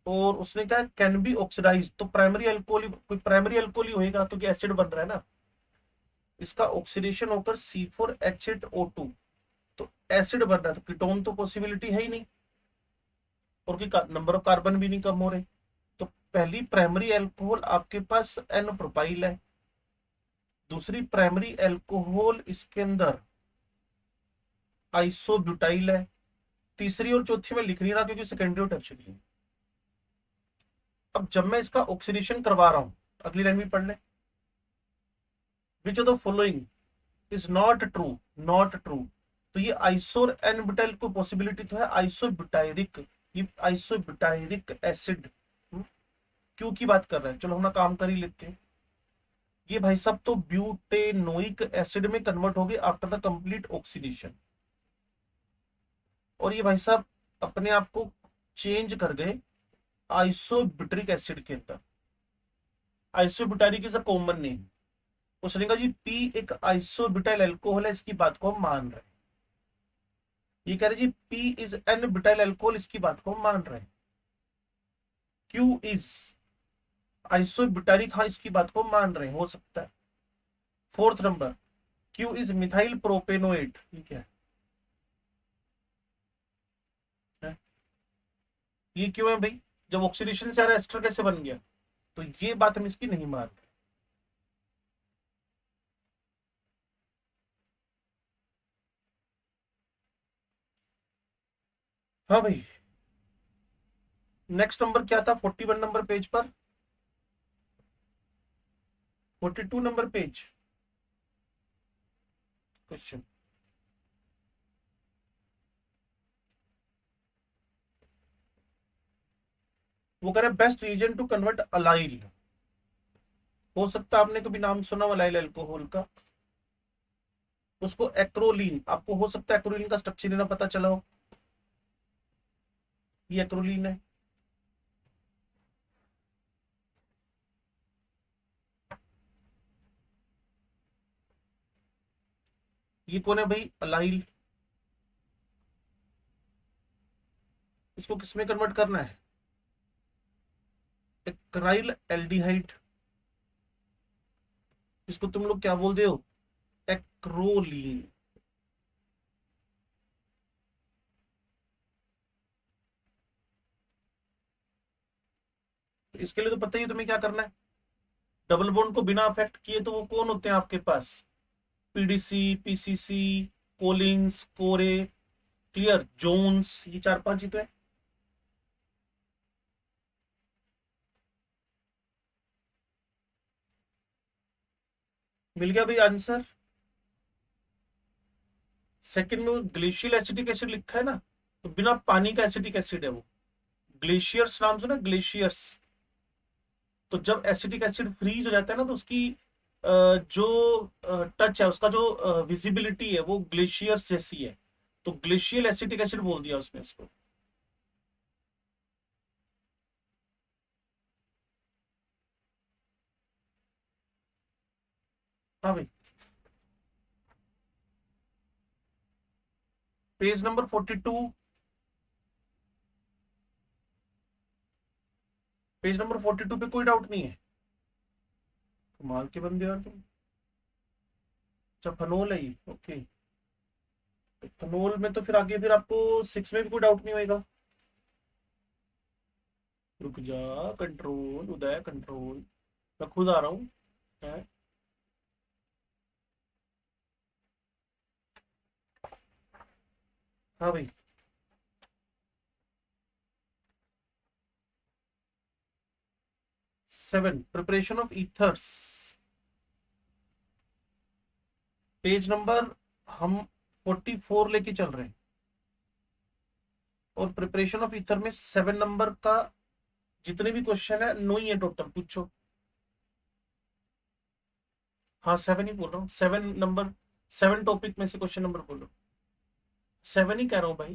और उसने कहा कैन बी ऑक्सीडाइज, तो प्राइमरी अल्कोहल, कोई प्राइमरी अल्कोहल ही होएगा क्योंकि एसिड बन रहा है ना। इसका ऑक्सीडेशन होकर C4H8O2, तो एसिड बन रहा है, तो कीटोन तो पॉसिबिलिटी है ही नहीं, और की नंबर ऑफ कार्बन भी नहीं कम हो रहे। तो पहली प्राइमरी अल्कोहल आपके पास एन प्रोपाइल है, दूसरी प्राइमरी अल्कोहल इसके अंदर आइसोब्यूटाइल है, तीसरी और चौथी में लिख नहीं रहा क्योंकि सेकेंडरी और टर्शियरी है। अब जब मैं इसका ऑक्सीडेशन करवा रहा हूं, अगली लाइन भी पढ़ ले, विच of the following is not true, not true. तो ये आइसोर एन ब्यूटाइल को पॉसिबिलिटी तो है आइसोब्यूटायरिक, ये आइसोब्यूटायरिक एसिड क्यों की बात कर रहे हैं, चलो हम ना काम कर ही लेते हैं। ये भाई साहब तो ब्यूटेनोइक एसिड में कन्वर्ट हो गए आफ्टर द कंप्लीट ऑक्सीडेशन, और ये भाई साहब अपने आप को चेंज कर गए आइसोब्यूटरिक एसिड के अंदर। आइसोब्यूटारिक इज अ कॉमन नेम। उसने कहा जी पी एक आइसोब्यूटाइल अल्कोहल है, इसकी बात को हम मान रहे हैं। ये कह रहे G P is an butyl alcohol, इसकी बात को हम मान रहे हैं। क्यू इज आइसोब्यूटारिक, हाँ इसकी बात को मान रहे हैं, हो सकता है। Fourth number, Q is methyl propanoate, ठीक है? ये क्यों है भाई, जब ऑक्सीडेशन से आ रहा है एस्टर कैसे बन गया? तो ये बात हम इसकी नहीं मान रहे। हाँ भाई, नेक्स्ट नंबर क्या था 41 नंबर पेज पर, 42 नंबर पेज, क्वेश्चन। वो कह रहे best reason to convert allyl, हो सकता है आपने कभी नाम सुना अलाइल अल्कोहल का, उसको एक्रोलीन, आपको हो सकता है एक्रोलीन का स्ट्रक्चर ही ना पता चला हो, ये एक्रोलीन है। ये कौन है भाई, अलाइल। इसको किसमें कन्वर्ट करना है, एक्राइल एल्डिहाइड, इसको तुम लोग क्या बोलते हो, एक्रोलीन। तो इसके लिए तो पता ही है तुम्हें क्या करना है, डबल बॉन्ड को बिना अफेक्ट किए तो वो कौन होते हैं आपके पास, पीडीसी, पीसीसी, कोलिंस, कोरे, क्लियर, जोन्स, ये 4-5 ही तो है। मिल गया भाई आंसर। सेकंड में ग्लेशियल एसिटिक एसिड लिखा है ना, तो बिना पानी का एसिटिक एसिड है वो। ग्लेशियर्स नाम सुना, ग्लेशियर्स। तो जब एसिटिक एसिड फ्रीज हो जाता है ना, तो उसकी जो टच है, उसका जो विजिबिलिटी है वो ग्लेशियर्स जैसी है, तो ग्लेशियल एसिटिक एसिड बोल दिया उसने उसको। हाँ भाई, पेज नंबर 42, पेज नंबर 42 पे कोई डाउट नहीं है? कमाल के बंदे यार तुम। अच्छा फेनोल है ये, ओके। फेनोल में तो फिर आगे फिर आपको 6 में भी कोई डाउट नहीं होएगा। रुक जा, कंट्रोल उदय कंट्रोल, मैं खुद आ रहा हूँ। है? हाँ भाई। 7 preparation of ethers, page number हम 44 लेके चल रहे हैं, और प्रिपरेशन ऑफ ईथर में 7 नंबर का जितने भी क्वेश्चन है 9 ही है टोटल, पूछो। हाँ 7 ही बोल रहा हूँ, 7 नंबर, 7 टॉपिक में से क्वेश्चन नंबर बोलो। 7 ही कह रहा हूँ भाई।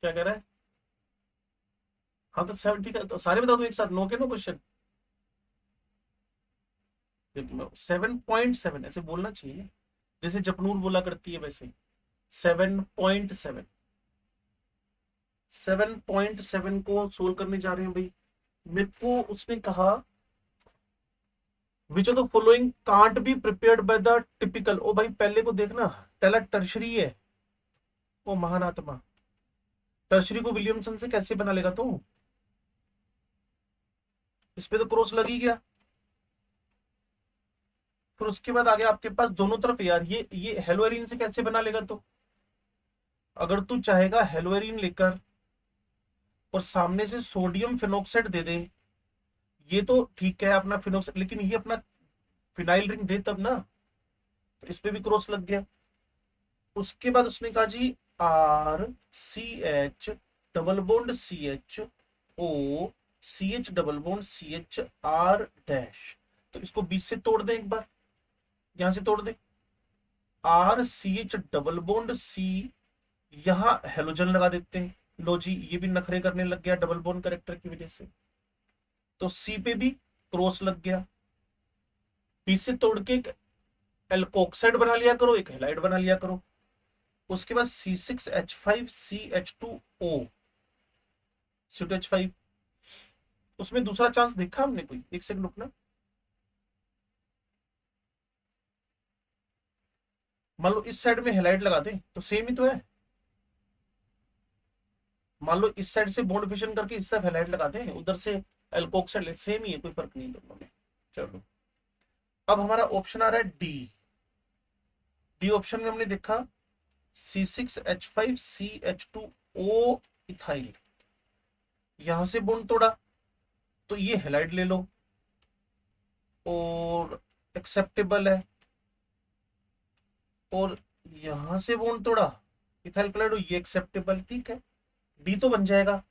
क्या कह रहा है? हाँ तो 7 ठीक है, तो सारे बता दो एक साथ, 9 के 9 क्वेश्चन। 7.7 ऐसे बोलना चाहिए, जैसे जपनूर बोला करती है वैसे। 7.7, 7.7 को सोल्व करने जा रहे हैं भाई। मेरे को उसने कहा which of the following can't be prepared by the typical, ओ भाई पहले को देखना, पहला टर्शरी है। ओ महान आत्मा, टर्शरी को विलियमसन से कैसे बना लेगा तू? इस पे तो क्रॉस लग ही गया। फिर उसके बाद आगे आपके पास दोनों तरफ यार, ये हेलोएरिन से कैसे बना लेगा तू? अगर तू चाहेगा हेलोएरिन लेकर और सामने से सोडियम फिनोक्साइड दे दे, ये तो ठीक है अपना फिनोक्साइड, लेकिन ये अपना फिनाइल रिंग दे तब ना। तो इस पे भी क्रॉस लग गया। उसके बाद उसने कहा जी R C H double bond C H O C H double bond C H R dash, तो इसको बीच से तोड़ दे एक बार, यहां से तोड़ दे। R C H double bond C, यहां हेलोजन लगा देते हैं। लो जी, ये भी नखरे करने लग गया डबल बॉन्ड करेक्टर की वजह से, तो सी पे भी क्रॉस लग गया। बीच से तोड़ के एक एल्कोक्साइड बना लिया करो, एक हेलाइड बना लिया करो। उसके बाद C6H5CH2O, C2H5, उसमें दूसरा चांस देखा हमने कोई? एक सेकंड रुकना। मान लो इस साइड में हेलाइड लगा दे तो सेम ही तो है। मान लो इस साइड से बॉन्ड फिशन करके इस साइड हेलाइड लगा दे, उधर से एल्कोक्साइड, सेम ही है, कोई फर्क नहीं दोनों में। चलो अब हमारा ऑप्शन आ रहा है डी। डी ऑप्शन में हमने देखा C6H5CH2O इथाइल, यहां से बॉन्ड तोड़ा तो ये हेलाइड ले लो और एक्सेप्टेबल है, और यहां से बॉन्ड तोड़ा इथाइल क्लोराइड, ये एक्सेप्टेबल, ठीक है। डी तो बन जाएगा,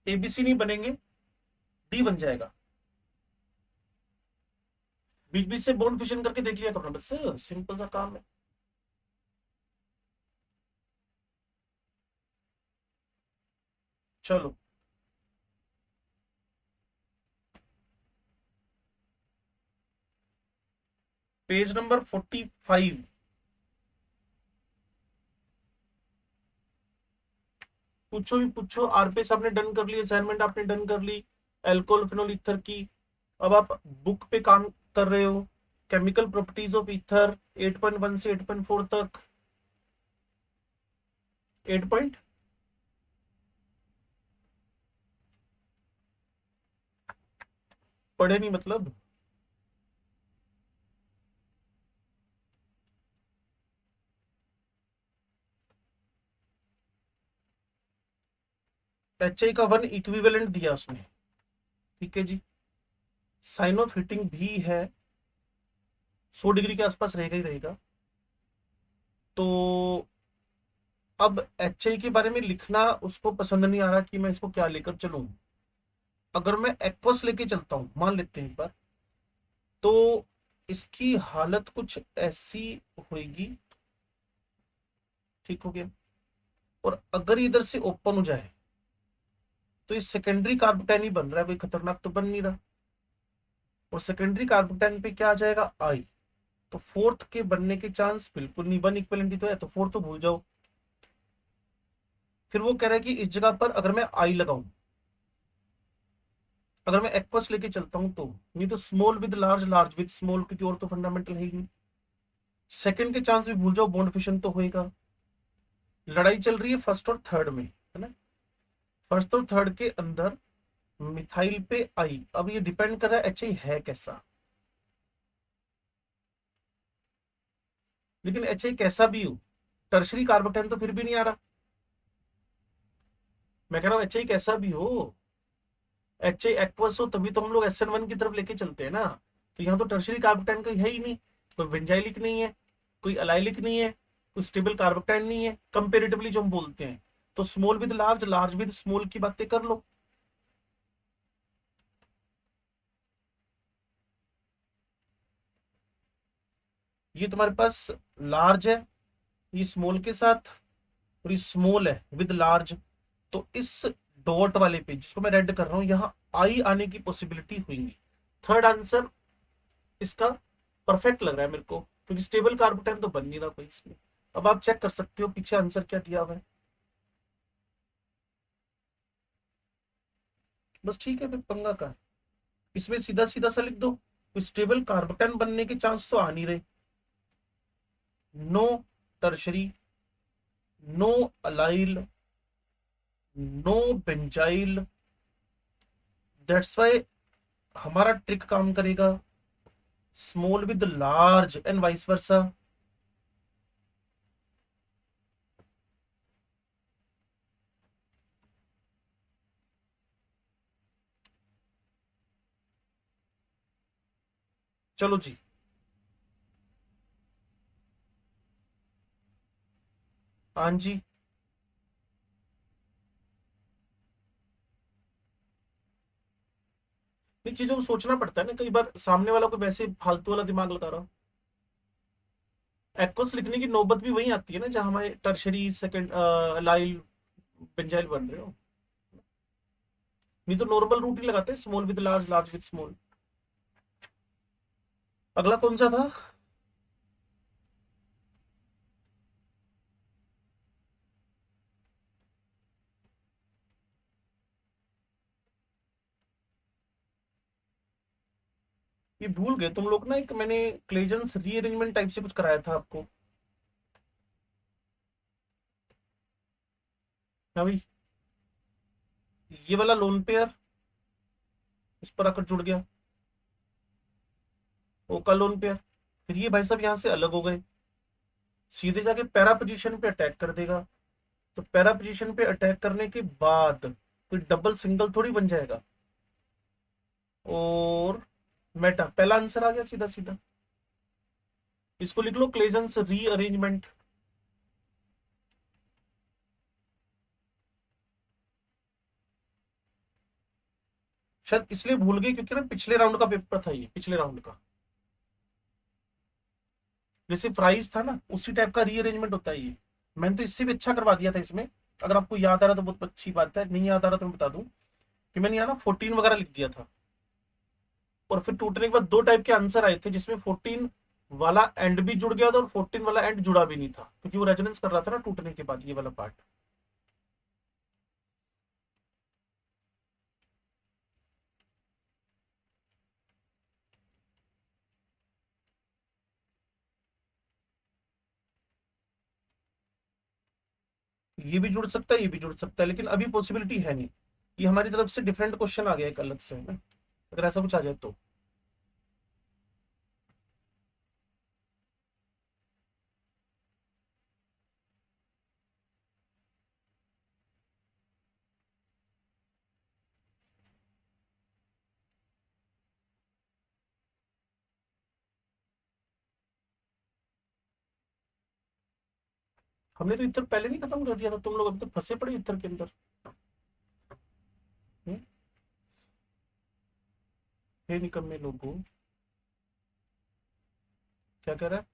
एबीसी नहीं बनेंगे, डी बन जाएगा। बीच बीच से बॉन्ड फिशन करके देख लिया करो, बस सिंपल सा काम है। चलो पेज नंबर 45, पूछो भी पूछो। आरपीएस आपने डन कर ली, असाइनमेंट आपने डन कर ली एल्कोहल फिनोल ईथर की। अब आप बुक पे काम कर रहे हो, केमिकल प्रॉपर्टीज ऑफ ईथर 8.1 से 8.4 तक। 8 पॉइंट पढ़े नहीं मतलब? एच आई का 1 इक्विवेलेंट दिया उसने, ठीक है जी। साइन ऑफ हिटिंग भी है, 100 डिग्री के आसपास रहेगा ही रहेगा। तो अब एच आई के बारे में लिखना उसको पसंद नहीं आ रहा कि मैं इसको क्या लेकर चलूं। अगर मैं एक्वस लेके चलता हूं, मान लेते हैं एक बार, तो इसकी हालत कुछ ऐसी होगी, ठीक हो गया। और अगर इधर से ओपन हो जाए तो ये सेकेंडरी कार्बोटाइन ही बन रहा है, कोई खतरनाक तो बन नहीं रहा। और सेकेंडरी कार्बोटाइन पे क्या आ जाएगा? आई। तो फोर्थ के बनने के चांस बिल्कुल नहीं, 1 इक्विवेलेंट ही तो है, तो फोर्थ तो भूल जाओ। फिर वो कह रहा है कि इस जगह पर अगर मैं आई लगाऊं, अगर मैं एक्वस लेके चलता हूं तो नहीं तो small with large, large with small, क्योंकि और तो फंडामेंटल है ही नहीं। सेकंड के चांस भी भूल जाओ, बॉन्ड फिशन तो होएगा। लड़ाई चल रही है फर्स्ट और थर्ड में, है ना। फर्स्ट और थर्ड के अंदर मिथाइल पे आई, अब ये डिपेंड कर रहा है एच है कैसा। लेकिन एच कैसा भी हो, टर्शरी कार्बोटेन तो फिर भी नहीं आ रहा। मैं कह रहा हूं एच कैसा भी हो, एच एक्वस हो, तभी तो हम लोग SN1 की तरफ लेके चलते हैं ना। तो यहाँ तो टर्शरी कार्बोकेटाइन कोई है ही नहीं, कोई बेंजाइलिक नहीं है, कोई अलाइलिक नहीं है, कोई स्टेबल कार्बोकेटाइन नहीं है कंपेरेटिवली जो हम बोलते हैं। तो small with large, large with small की बातें कर लो। ये तुम्हारे पास लार्ज है, ये स्मॉल के साथ, और ये स्मॉल है विद लार्ज। तो इस डॉट वाले पे जिसको मैं रेड कर रहा हूं, यहाँ आई आने की पॉसिबिलिटी हुई। थर्ड आंसर इसका परफेक्ट लग रहा है मेरे को, क्योंकि स्टेबल कार्बोटाइन तो बन नहीं रहा कोई इसमें। अब आप चेक कर सकते हो पीछे आंसर क्या दिया हुआ है। बस ठीक है, फिर पंगा का है। इसमें सीधा सीधा सा लिख दो, स्टेबल कार्बोटाइन बनने के चांस तो आ नहीं रहे। No tertiary, no allyl, no benzyl. That's why हमारा ट्रिक काम करेगा, small with large and vice versa. चलो जी। हाँ जी। इन चीजों को सोचना पड़ता है ना, कई बार सामने वाला को वैसे फालतू वाला दिमाग लगा रहा हो। एक्वस लिखने की नौबत भी वही आती है ना जहां हमारे टर्शरी सेकंड लाइल बेंजाइल बन रहे हो। नहीं तो नॉर्मल रूट ही लगाते हैं, small with large, large with small. अगला कौन सा था? ये भूल गए तुम लोग ना, एक मैंने क्लेजन्स रीअरेंजमेंट टाइप से कुछ कराया था आपको। हाँ भाई, ये वाला लोन पेयर इस पर आकर जुड़ गया, ओ का लोन पेयर। फिर ये भाई साहब यहाँ से अलग हो गए, सीधे जाके पैरा पोजीशन पे अटैक कर देगा। तो पैरा पोजीशन पे अटैक करने के बाद कोई डबल सिंगल थोड़ी बन जाएगा। और मेटा, पहला आंसर आ गया सीधा सीधा। इसको लिख लो क्लेजन्स रीअरेंजमेंट। शायद इसलिए भूल गए क्योंकि ना पिछले राउंड का पेपर था ये, पिछले राउंड का जैसे प्राइस था ना उसी टाइप का रीअरेंजमेंट होता है ये। मैंने तो इससे भी अच्छा करवा दिया था इसमें। अगर आपको याद आ रहा तो बहुत अच्छी बात है, नहीं याद आ रहा तो मैं बता दूं कि मैंने यहाँ ना 14 वगैरह लिख दिया था। और फिर टूटने के बाद दो टाइप के आंसर आए थे, जिसमें 14 वाला एंड भी जुड़ गया था और 14 वाला एंड जुड़ा भी नहीं था, क्योंकि वो रेजोनेंस कर रहा था ना टूटने के बाद ये वाला पार्ट। ये भी जुड़ सकता है, ये भी जुड़ सकता है, लेकिन अभी पॉसिबिलिटी है नहीं। ये हमारी तरफ से डिफरेंट क्वेश्चन आ गया एक अलग से, है ना। अगर ऐसा कुछ आ जाए तो हमने तो इतर पहले नहीं खत्म कर दिया था, तुम लोग अभी तक फंसे पड़े इतर के अंदर। हम्म? हे निकम्मे लोगों, क्या कह रहा है?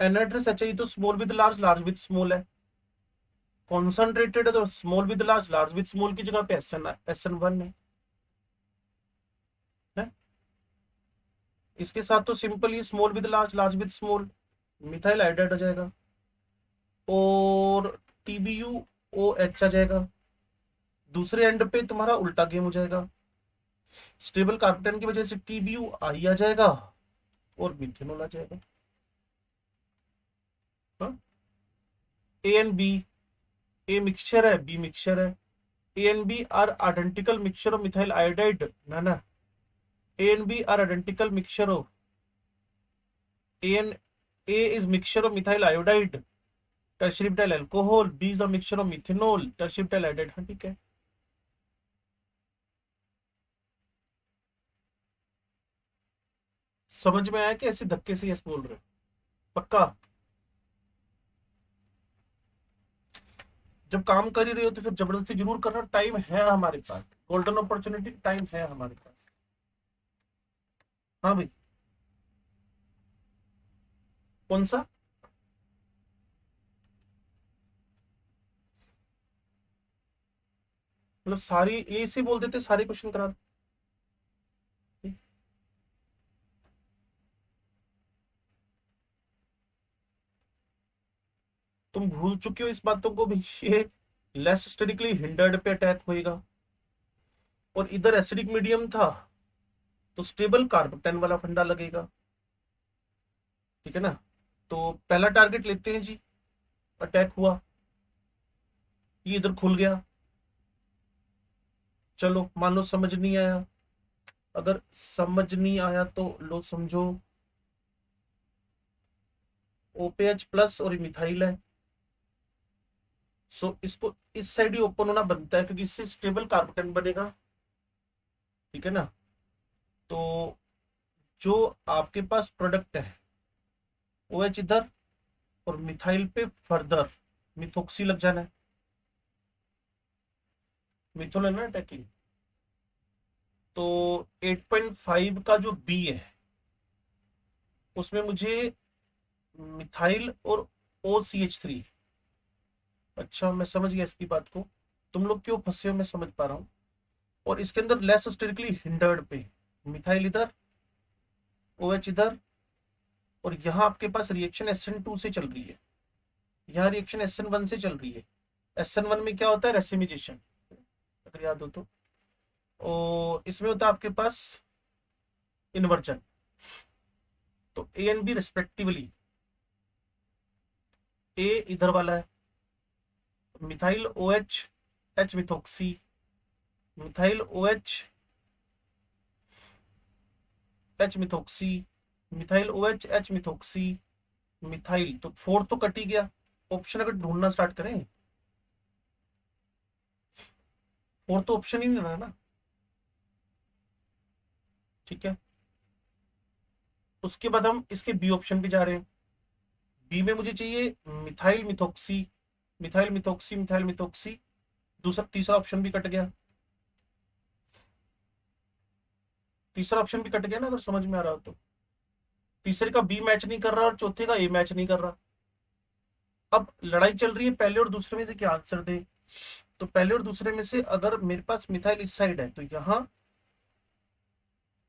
एनएड्रेस अच्छा, ये तो small with large, large with small है। कॉन्सेंट्रेटेड है तो small with large, large with small की जगह पे SN1 है। इसके साथ तो simple he small with large, large with small, methyl hydride हो जाएगा। और TBU OH आ जाएगा, दूसरे एंड पे तुम्हारा उल्टा गेम हो जाएगा। स्टेबल कार्बोकेटाइन की वजह से TBU आ जाएगा और मिथेनॉल आ जाएगा। A and B, A mixture है, बी मिक्सचर है। A and B are identical mixture of methyl iodide, ना A and B are identical mixture of A and A is mixture of methyl iodide tertiary butyl alcohol, B is a mixture of methanol tertiary butyl iodide. हाँ ठीक है। समझ में आया कि ऐसे धक्के से यस बोल रहे हो? पक्का? जब काम कर ही रहे हो तो फिर जबरदस्ती जरूर करना। टाइम है हमारे पास, गोल्डन अपॉर्चुनिटी टाइम है हमारे पास। हाँ भाई, कौन सा? मतलब सारी ए से बोल देते, सारे क्वेश्चन करा देते। तुम भूल चुके हो इस बातों को भी, ये लेस स्टेटिकली हिंडर्ड पे अटैक होएगा और इधर एसिडिक मीडियम था तो स्टेबल कार्बोकेटाइन वाला फंडा लगेगा। ठीक है ना? तो पहला टारगेट लेते हैं जी, अटैक हुआ, ये इधर खुल गया। चलो मान लो समझ नहीं आया, अगर समझ नहीं आया तो लो समझो, OPH प्लस और मिथाइल है। सो इसको इस साइड ही ओपन होना बनता है क्योंकि इससे स्टेबल कार्बोकेटाइन बनेगा। ठीक है ना? तो जो आपके पास प्रोडक्ट है OH इधर और मिथाइल पे फर्दर मिथोक्सी लग जाना है, मिथोल है ना अटैकिंग। तो 8.5 का जो बी है उसमें मुझे मिथाइल और OCH3। अच्छा मैं समझ गया इसकी बात को, तुम लोग क्यों फंसे हो मैं समझ पा रहा हूँ। और इसके अंदर लेस स्टेरिकली हिंडर्ड पे मिथाइल इधर, OH इधर, और यहाँ आपके पास रिएक्शन SN2 से चल रही है, यहाँ रिएक्शन SN1 से चल रही है। SN1 में क्या होता है? रेसिमिजेशन, अगर याद हो तो। और इसमें होता है आपके पास इन्वर्जन। तो ए एंड बी रिस्पेक्टिवली, ए इधर वाला है, methyl OH H methoxy, methyl OH H methoxy, methyl OH H methoxy, methyl. तो फोर तो कट ही गया। ऑप्शन अगर ढूंढना स्टार्ट करें, फोर तो ऑप्शन ही नहीं रहा ना। ठीक है, उसके बाद हम इसके बी ऑप्शन पे जा रहे हैं। बी में मुझे चाहिए methyl methoxy, methyl methoxy, methyl methoxy. दूसरा तीसरा ऑप्शन भी कट गया, तीसरा ऑप्शन भी कट गया ना, अगर समझ में आ रहा हो तो। तीसरे का बी मैच नहीं कर रहा और चौथे का ए मैच नहीं कर रहा। अब लड़ाई चल रही है पहले और दूसरे में से क्या आंसर दे। तो पहले और दूसरे में से अगर मेरे पास मिथाइल इस साइड है तो यहाँ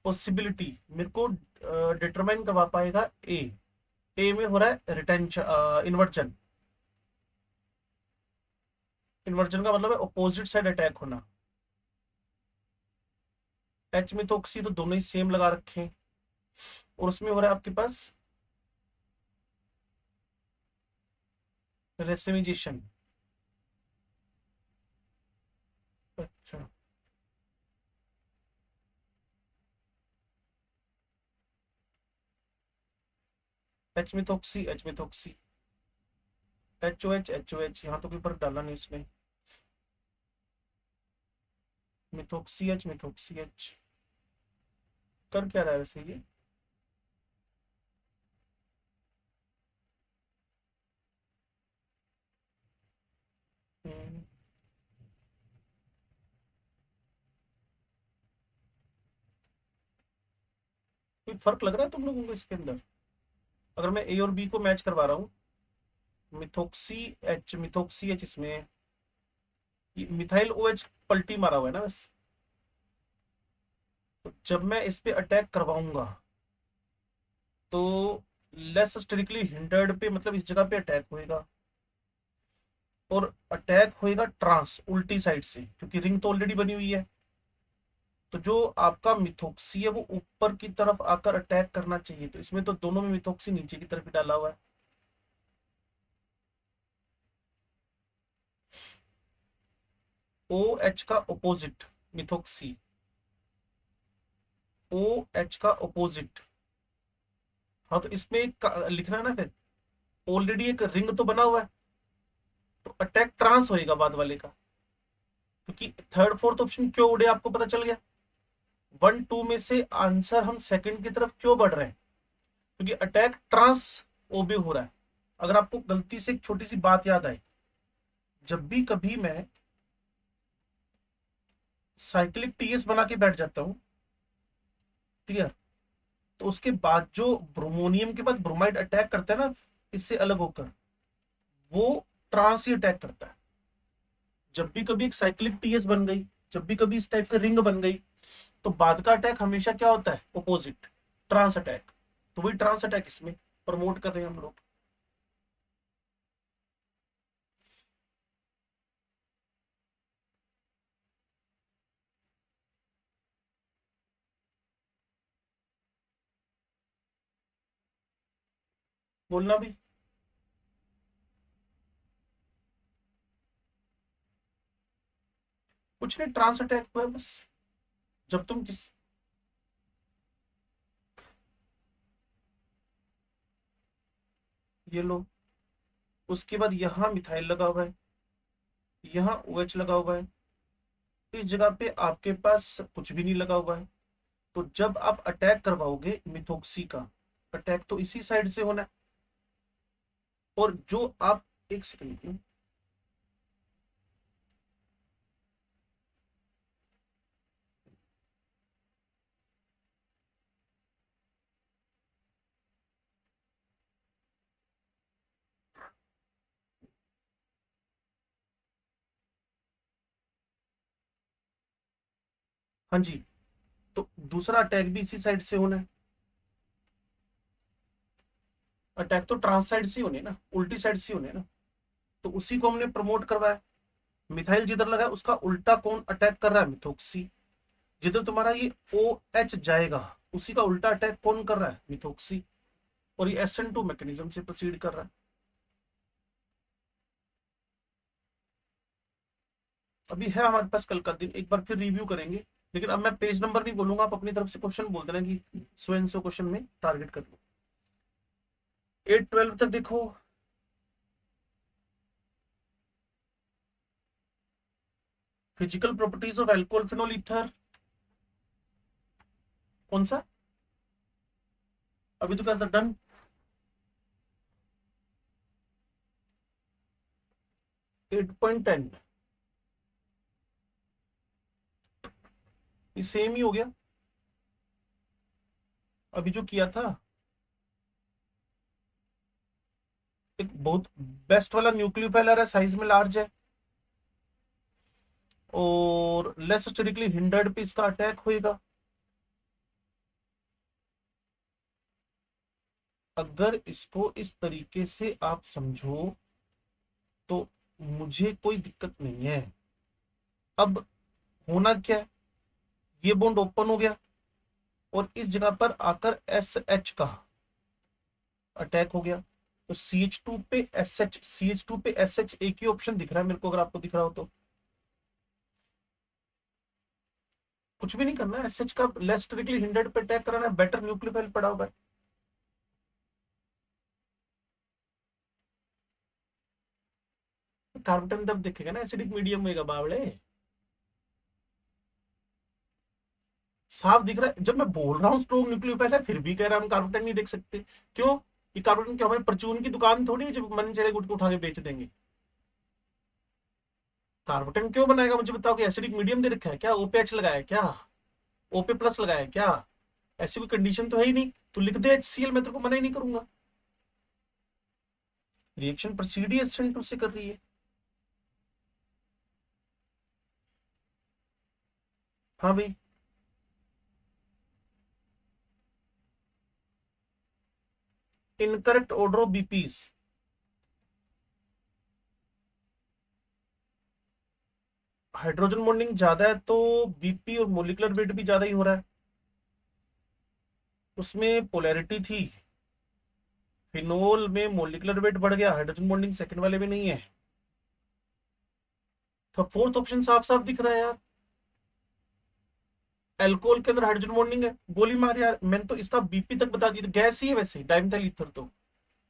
पॉसिबिलिटी मेरे को डिटरमाइन करवा पाएगा ए। ए में हो रहा है रिटेंशन, इन्वर्जन। इन्वर्जन का मतलब है ऑपोजिट साइड अटैक होना। एच मिथोक्सी तो दोनों ही सेम लगा रखे हैं और उसमें हो रहा है आपके पास रेसिमिजेशन। अच्छा, H methoxy, H methoxy, HOH यहाँ तो कोई फर्क डाला नहीं उसने। मिथोक्सी एच, मिथोक्सी एच कर क्या रहा है वैसे ये? हम्म, कोई फर्क लग रहा है तुम लोगों को इसके अंदर? अगर मैं ए और बी को मैच करवा रहा हूँ, मिथोक्सी एच इसमें, मिथाइल OH पलटी मारा हुआ है ना बस। तो जब मैं इस पे अटैक करवाऊंगा तो लेस स्टेरिकली हिंडर्ड पे, मतलब इस जगह पे अटैक होएगा और अटैक होएगा ट्रांस, उल्टी साइड से, क्योंकि रिंग तो ऑलरेडी बनी हुई है। तो जो आपका मिथोक्सी है वो ऊपर की तरफ आकर अटैक करना चाहिए, तो इसमें तो दोनों में मिथोक्सी नीचे की तरफ ही डाला हुआ है। ओ एच का ऑपोजिट मिथोक्सी, ओ एच का ऑपोजिट। हाँ तो इसमें लिखना है ना फिर, ऑलरेडी एक रिंग तो बना हुआ है, तो अटैक ट्रांस होएगा बाद वाले का, क्योंकि थर्ड फोर्थ ऑप्शन क्यों उड़े आपको पता चल गया। 1 2 में से आंसर हम सेकंड की तरफ क्यों बढ़ रहे हैं, क्योंकि अटैक ट्रांस ओबे हो रहा है। अगर आपको गलती से एक छोटी सी बात याद आए, जब भी कभी मैं साइक्लिक टीएस बना के बैठ जाता हूं, क्लियर, तो उसके बाद जो ब्रोमोनियम के बाद ब्रोमाइड अटैक करता है ना, इससे अलग होकर, वो ट्रांस ही अटैक करता है। जब भी कभी एक साइक्लिक टीएस बन गई, जब भी कभी इस टाइप का रिंग बन गई, तो बाद का अटैक हमेशा क्या होता है, ऑपोजिट, ट्रांस अटैक। तो वही ट्रांस अटैक इसमें प्रमोट कर रहे हैं हम लोग। बोलना भी कुछ नहीं, ट्रांस अटैक हुआ है बस। जब तुम किस, ये लो, उसके बाद यहां मिथाइल लगा हुआ है, यहाँ OH लगा हुआ है, इस जगह पे आपके पास कुछ भी नहीं लगा हुआ है। तो जब आप अटैक करवाओगे मिथोक्सी का, अटैक तो इसी साइड से होना है। और जो आप, एक सेकंड, हाँ जी, तो दूसरा अटैक भी इसी साइड से होना है। अटैक तो ट्रांस साइड से होने ना, उल्टी साइड से होने ना, तो उसी को हमने प्रमोट करवाया। मिथाइल जिधर लगा है उसका उल्टा कौन अटैक कर रहा है, मिथोक्सी। जिधर तुम्हारा ये OH जाएगा, उसी का उल्टा अटैक कौन कर रहा है, मिथोक्सी। और ये SN2 मैकेनिज्म से प्रोसीड कर रहा है। अभी है हमारे पास कल का दिन, एक बार फिर रिव्यू करेंगे। लेकिन अब मैं पेज नंबर नहीं बोलूंगा, आप अपनी तरफ से क्वेश्चन बोल देना कि सो एंड सो क्वेश्चन में टारगेट कर लो। 8 12 तक देखो। Physical properties of alcohol phenol ether, कौन सा, अभी तो क्या था, डन। 8.10, ये सेम ही हो गया अभी जो किया था। एक बहुत बेस्ट वाला न्यूक्लियोफाइलर है, साइज में लार्ज है, और लेस स्टेरिकली हिंडर्ड पे इसका अटैक होएगा। अगर इसको इस तरीके से आप समझो तो मुझे कोई दिक्कत नहीं है। अब होना क्या है, ये बॉन्ड ओपन हो गया और इस जगह पर आकर SH का अटैक हो गया, तो CH2 पे SH, CH2 पे SH एक ही ऑप्शन दिख रहा है मेरे को, अगर आपको दिख रहा हो तो। कुछ भी नहीं करना है, SH का लेस स्टेरिकली हिंडर्ड पे अटैक कराना है, बेटर न्यूक्लियोफाइल पड़ा हुआ है। कार्बन तब दिखेगा ना, एसिडिक मीडियम में बावड़े, साफ दिख रहा है। जब मैं बोल रहा हूँ स्ट्रॉन्ग न्यूक्लियोफाइल है, फिर भी कह रहा हम कार्बोटन नहीं देख सकते, क्यों। ये कार्बोटन क्या हमारे परचून की दुकान थोड़ी है, जब मन चले गुट को उठा के बेच देंगे। कार्बोटन क्यों बनाएगा मुझे बताओ, कि एसिडिक मीडियम दे रखा है क्या, OPH लगाया है क्या, OP+ लगाया है क्या, ऐसी कोई कंडीशन तो है ही नहीं। तो लिख दे HCl, मैं तेरे को मना ही नहीं करूंगा। रिएक्शन प्रोसीड ही SN2 से कर रही है। हाँ भाई, incorrect order of BPs। Hydrogen bonding ज्यादा है तो बीपी और मोलिकुलर वेट भी ज्यादा ही हो रहा है। उसमें पोलैरिटी थी, फिनोल में मोलिकुलर वेट बढ़ गया, हाइड्रोजन बॉन्डिंग सेकंड वाले में नहीं है। तो फोर्थ ऑप्शन साफ साफ दिख रहा है यार, अल्कोहल के अंदर हाइड्रोजन बॉन्डिंग है। गोली मार यार, मैंने तो इसका बीपी तक बता दी, गैस ही है वैसे डाइमेथाइल ईथर, तो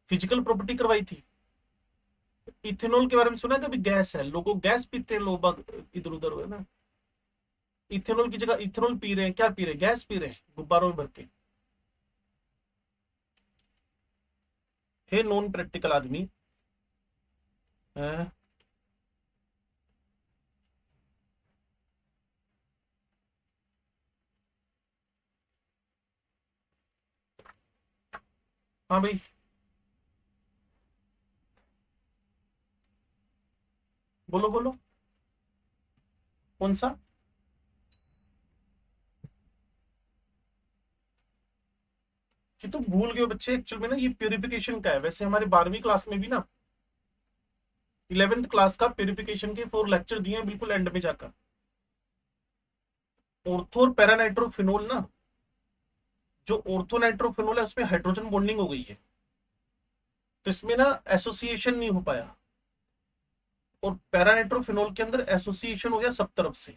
फिजिकल प्रॉपर्टी करवाई थी। इथेनॉल के बारे में सुना है कभी? गैस है, लोगों गैस पीते हैं लोग बाग, इधर उधर हुए ना। इथेनॉल की जगह इथेनॉल पी रहे हैं, क्या पी रहे हैं? गैस पी रहे हैं गुब्बारों में भर के। है नॉन प्रैक्टिकल आदमी है। हाँ भाई, बोलो बोलो। कौन सा? कि तुम भूल गए हो बच्चे, एक्चुअल में ना ये प्यूरिफिकेशन का है। वैसे हमारे 12वीं क्लास में भी ना, 11th क्लास का प्यूरिफिकेशन के 4 लेक्चर दिए हैं बिल्कुल एंड में जाकर। ऑर्थो और पैरानाइट्रोफिनोल ना, जो ऑर्थोनाइट्रोफिनोल है उसमें हाइड्रोजन बॉन्डिंग हो गई है, तो इसमें ना एसोसिएशन नहीं हो पाया। और पैरानाइट्रोफिनोल के अंदर एसोसिएशन हो गया सब तरफ से,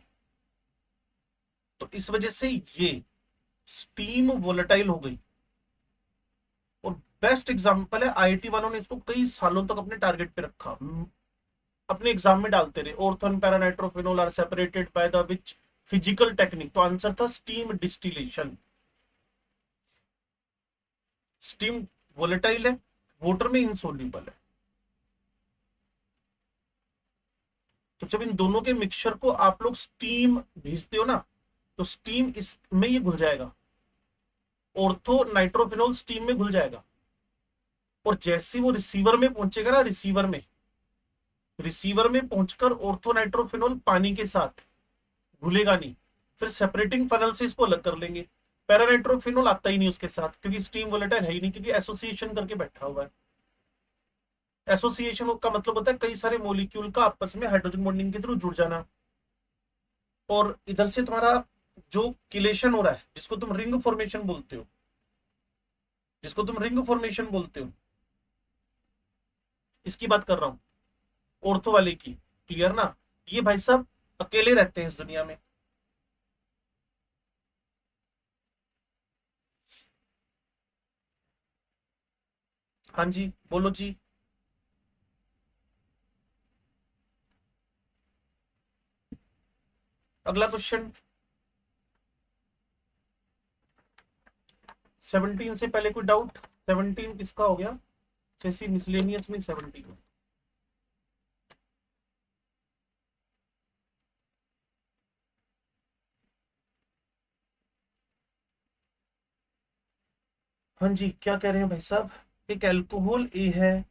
तो इस वजह से ये स्टीम वोलेटाइल हो गई। और बेस्ट एग्जांपल है, आईआईटी वालों ने इसको कई सालों तक अपने टारगेट पे रखा, अपने एग्जाम में डालते रहे, ortho para nitrophenol are separated by the which physical technique. तो आंसर था स्टीम डिस्टिलेशन। स्टीम वोलेटाइल है, वाटर में इंसोल्यूबल है, तो जब इन दोनों के मिक्सचर को आप लोग स्टीम भेजते हो ना, तो स्टीम इसमें ये घुल जाएगा, ऑर्थो नाइट्रोफिनोल स्टीम में घुल जाएगा। और जैसे वो रिसीवर में पहुंचेगा ना, रिसीवर में पहुंचकर ऑर्थो नाइट्रोफिनोल पानी के साथ घुलेगा नहीं, फिर सेपरेटिंग फनल से इसको अलग कर लेंगे। पैरानाइट्रोफिनोल आता ही नहीं उसके साथ, क्योंकि स्टीम वोलेटाइल है ही नहीं, क्योंकि एसोसिएशन करके बैठा हुआ है। एसोसिएशन का मतलब होता है कई सारे मोलिक्यूल का आपस में हाइड्रोजन बॉन्डिंग के थ्रू जुड़ जाना। और इधर से तुम्हारा जो किलेशन हो रहा है, जिसको तुम रिंग फॉर्मेशन बोलते हो, इसकी बात कर रहा हूं, ऑर्थो वाले की। क्लियर ना? ये भाई साहब अकेले रहते हैं इस दुनिया में। हाँ जी, बोलो जी। अगला क्वेश्चन। 17 से पहले कोई डाउट? 17 किसका हो गया? जैसी मिसलेनियस में 17। हाँ जी, क्या कह रहे हैं भाई साहब? एक अल्कोहल ए है,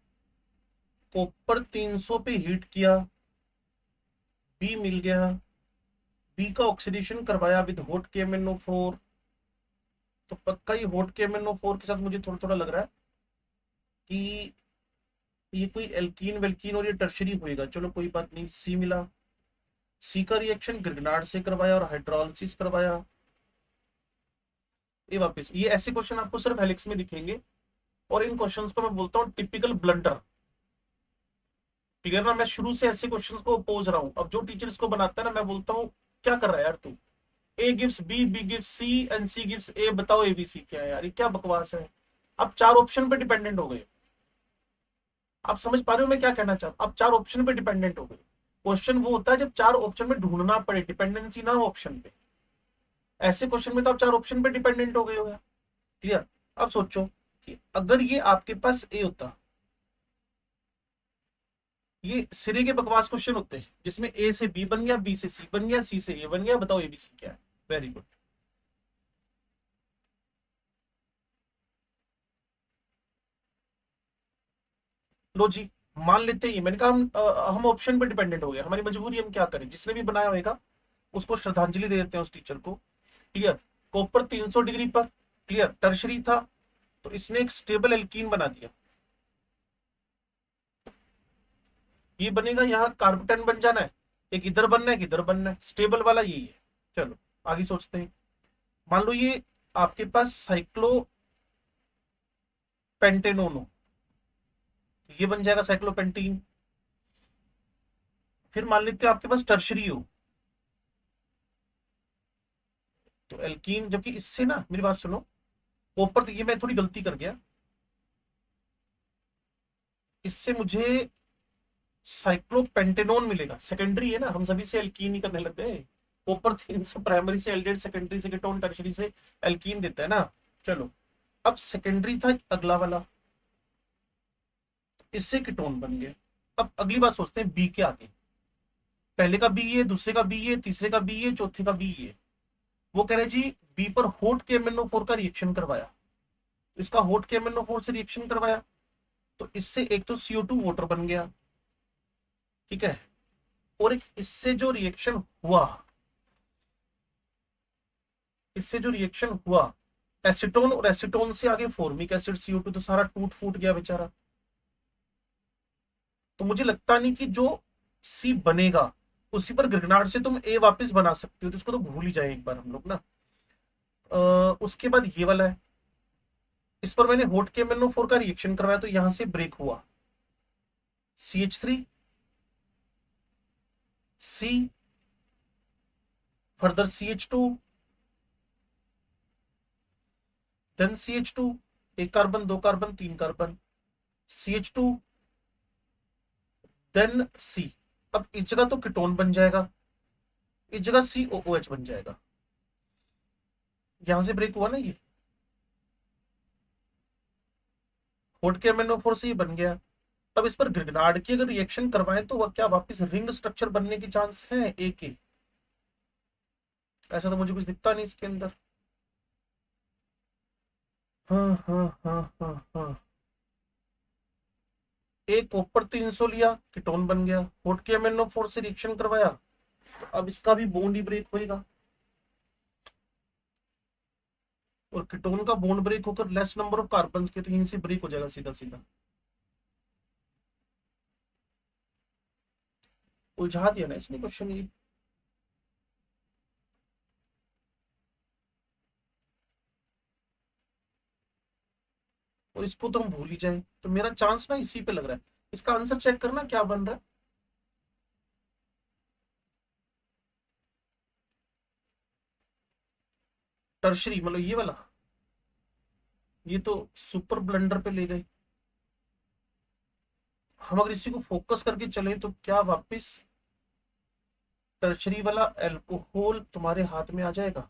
कॉपर 300 पे हीट किया, बी मिल गया, बी का ऑक्सीडेशन करवाया विद हॉट KMnO4। तो पक्का ही हॉट KMnO4 के साथ मुझे थोड़ा थोड़ा लग रहा है कि ये कोई एल्कीन वेल्कीन और ये टर्शरी होएगा। चलो कोई बात नहीं, सी मिला। सी का रिएक्शन ग्रिग्नार्ड से करवाया और हाइड्रोलिसिस करवाया। ये वापस, ये ऐसे क्वेश्चन आपको सिर्फ हेलिक्स में दिखेंगे, और इन क्वेश्चंस को मैं बोलता हूँ टिपिकल ब्लंडर। क्लियर ना? मैं शुरू से ऐसे क्वेश्चंस को अपोज रहा हूँ। अब जो टीचर इसको बनाता है ना, मैं बोलता हूँ क्या कर रहा है यार तू? A gives B, B gives C and C gives A, बताओ एबीसी क्या है यार? ये क्या बकवास है? आप 4 ऑप्शन पे डिपेंडेंट हो गए। आप समझ पा रहे हो मैं क्या कहना चाहता हूँ? आप 4 ऑप्शन पे डिपेंडेंट हो गए। क्वेश्चन वो होता है जब 4 ऑप्शन में ढूंढना पड़े, डिपेंडेंसी ना हो ऑप्शन पे। ऐसे क्वेश्चन में तो आप 4 ऑप्शन पे डिपेंडेंट हो गए हो। क्लियर? अब सोचो कि अगर ये आपके पास ए होता, ये सिरे के बकवास क्वेश्चन होते हैं जिसमें ए से बी बन गया, बी से सी बन गया, सी से ए बन गया, बताओ एबीसी क्या है? Very good. लो जी, मान लेते हैं, मैंने कहा हम ऑप्शन पे डिपेंडेंट हो गए, हमारी मजबूरी, हम क्या करें? जिसने भी बनाया होगा उसको श्रद्धांजलि दे देते हैं, उस टीचर को। क्लियर? कॉपर 300 डिग्री पर, क्लियर, टर्शरी था, तो इसने एक स्टेबल एल्कीन बना दिया। ये बनेगा, यहाँ कार्बोटन बन जाना है, एक इधर बनना है, एक इधर बनना है, स्टेबल वाला यही है। चलो आगे सोचते हैं। मान लो ये आपके पास साइक्लोपेंटेनोन हो, ये बन जाएगा साइक्लोपेंटीन। फिर मान लेते हैं आपके पास टर्शरी हो, तो एल्कीन, जबकि इससे ना, मेरी बात सुनो, ऊपर तो ये मैं थोड़ी गलती कर गया, इससे मुझे साइक्लोपेंटेनोन मिलेगा, सेकेंडरी है ना, हम सभी से एल्कीन ही करने लग गए। ऊपर 300 प्राइमरी से एल्डेड, सेकेंडरी से कीटोन, टर्शरी से एल्कीन देता है ना। चलो, अब सेकेंडरी था अगला वाला, इससे कीटोन बन गया। अब अगली बात सोचते हैं बी के आगे। पहले का बी है, दूसरे का बी है, तीसरे का बी है, चौथे का बी है। वो कह रहे जी बी पर होट के MnO4 का रिएक्शन करवाया, इसका होट के MnO4 से रिएक्शन करवाया, तो इससे एक तो CO2 वाटर बन गया, ठीक है, और एक इससे जो रिएक्शन हुआ, इससे जो रिएक्शन हुआ एसीटोन, और एसीटोन से आगे फॉर्मिक एसिड CO2, तो सारा टूट फूट गया बेचारा। तो मुझे लगता नहीं कि जो सी बनेगा उसी पर गिरनाट से तुम ए वापस बना सकते हो, तो इसको तो भूल ही जाए एक बार हम लोग ना। उसके बाद ये वाला है, इस पर मैंने होट के MnO4 का रिएक्शन करवाया, तो यहां से ब्रेक हुआ CH3 C, further CH2, then CH2, एक कार्बन, दो कार्बन, तीन कार्बन, CH2, देन C। अब इस जगह तो कीटोन बन जाएगा, इस जगह COOH बन जाएगा, यहां से ब्रेक हुआ ना ये, होट के MnO4 से ये बन गया। अब इस पर ग्रिग्नार्ड की अगर रिएक्शन करवाएं तो वह क्या वापस रिंग स्ट्रक्चर बनने की चांस है ए के? ऐसा तो मुझे कुछ दिखता नहीं इसके अंदर। हाँ हाँ हाँ हाँ हाँ, एक कॉपर 300 लिया, कीटोन बन गया, होट के MnO4 से रिएक्शन करवाया, तो अब इसका भी बॉन्ड ही ब्रेक होएगा, और कीटोन का बॉन्ड ब्रेक होकर लेस नंबर ऑफ कार्बन के, तो यहीं से ब्रेक हो जाएगा सीधा सीधा। उलझा दिया ना इसने क्वेश्चन ये। और इसको तो हम भूल ही जाए, तो मेरा चांस ना इसी पे लग रहा है। इसका आंसर चेक करना क्या बन रहा है। टर्शरी मतलब ये वाला, ये तो सुपर ब्लंडर पे ले गए। हम अगर इसी को फोकस करके चले तो क्या वापस टर्शरी वाला एल्कोहल तुम्हारे हाथ में आ जाएगा।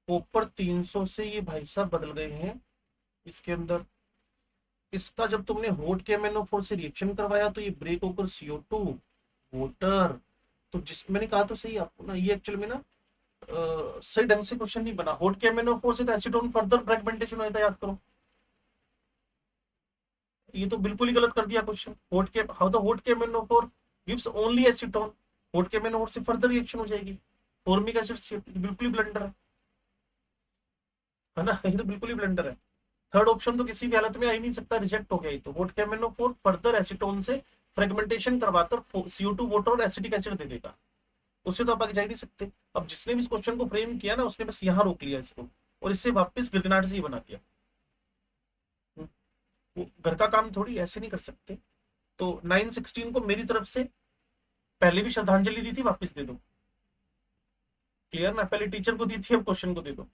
ऊपर 300 से ये भाई साहब बदल गए हैं इसके अंदर। इसका जब तुमने होट के MnO4 से रिएक्शन करवाया तो ये ब्रेक होकर CO2 वाटर। तो जिस मैंने कहा तो सही आपको ना, ये एक्चुअल में ना सही ढंग से क्वेश्चन नहीं बना। होट के MnO4 से तो एसीटोन फर्दर फ्रेगमेंटेशन होता है, याद करो। ये तो बिल्कुल ही गलत कर दिया क्वेश्चन। होट के हाउ द होट के MnO4 गिव्स ओनली एसीटोन, होट के MnO4 से फर्दर रिएक्शन हो जाएगी फॉर्मिक एसिड से, बिल्कुल ही ब्लंडर है ना, ये तो बिल्कुल ही ब्लंडर है। थर्ड ऑप्शन तो किसी भी हालत में आ ही नहीं सकता, रिजेक्ट हो गया। ये तो होट के MnO4 फर्दर एसीटोन से फ्रेगमेंटेशन करवाकर CO2 वाटर और एसिटिक एसिड दे देगा, उससे तो आप आगे जा ही नहीं सकते। अब जिसने भी इस क्वेश्चन को फ्रेम किया ना, उसने बस यहाँ रोक लिया इसको, और इससे वापस गिरगिनाट से ही बना दिया। वो घर का काम थोड़ी ऐसे नहीं कर सकते। तो 916 को मेरी तरफ से पहले भी श्रद्धांजलि दी थी, वापस दे दो। क्लियर ना, पहले टीचर को दी थी, अब क्वेश्चन को दे दो।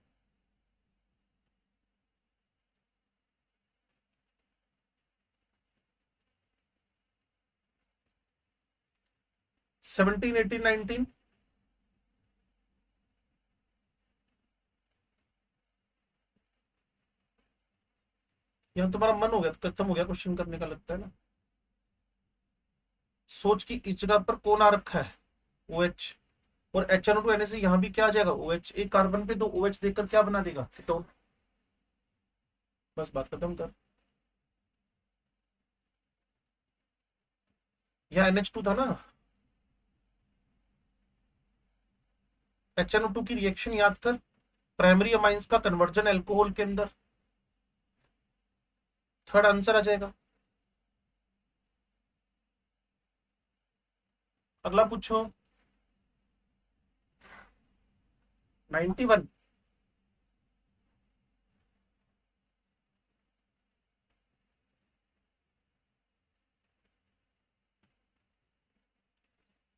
सेवनटीन, 18, 19, यहाँ तुम्हारा मन हो गया, खत्म हो गया क्वेश्चन करने का, लगता है ना। सोच की इस जगह पर कौन आ रखा है, OH, और HNO2 से यहाँ भी क्या आ जाएगा OH, एक कार्बन पे दो OH देकर क्या बना देगा, कीटोन। बस बात खत्म कर। यहाँ NH2 था ना, HNO2 की रिएक्शन याद कर, प्राइमरी अमाइंस का कन्वर्जन एल्कोहल के अंदर, थर्ड आंसर आ जाएगा। अगला पूछो। 91।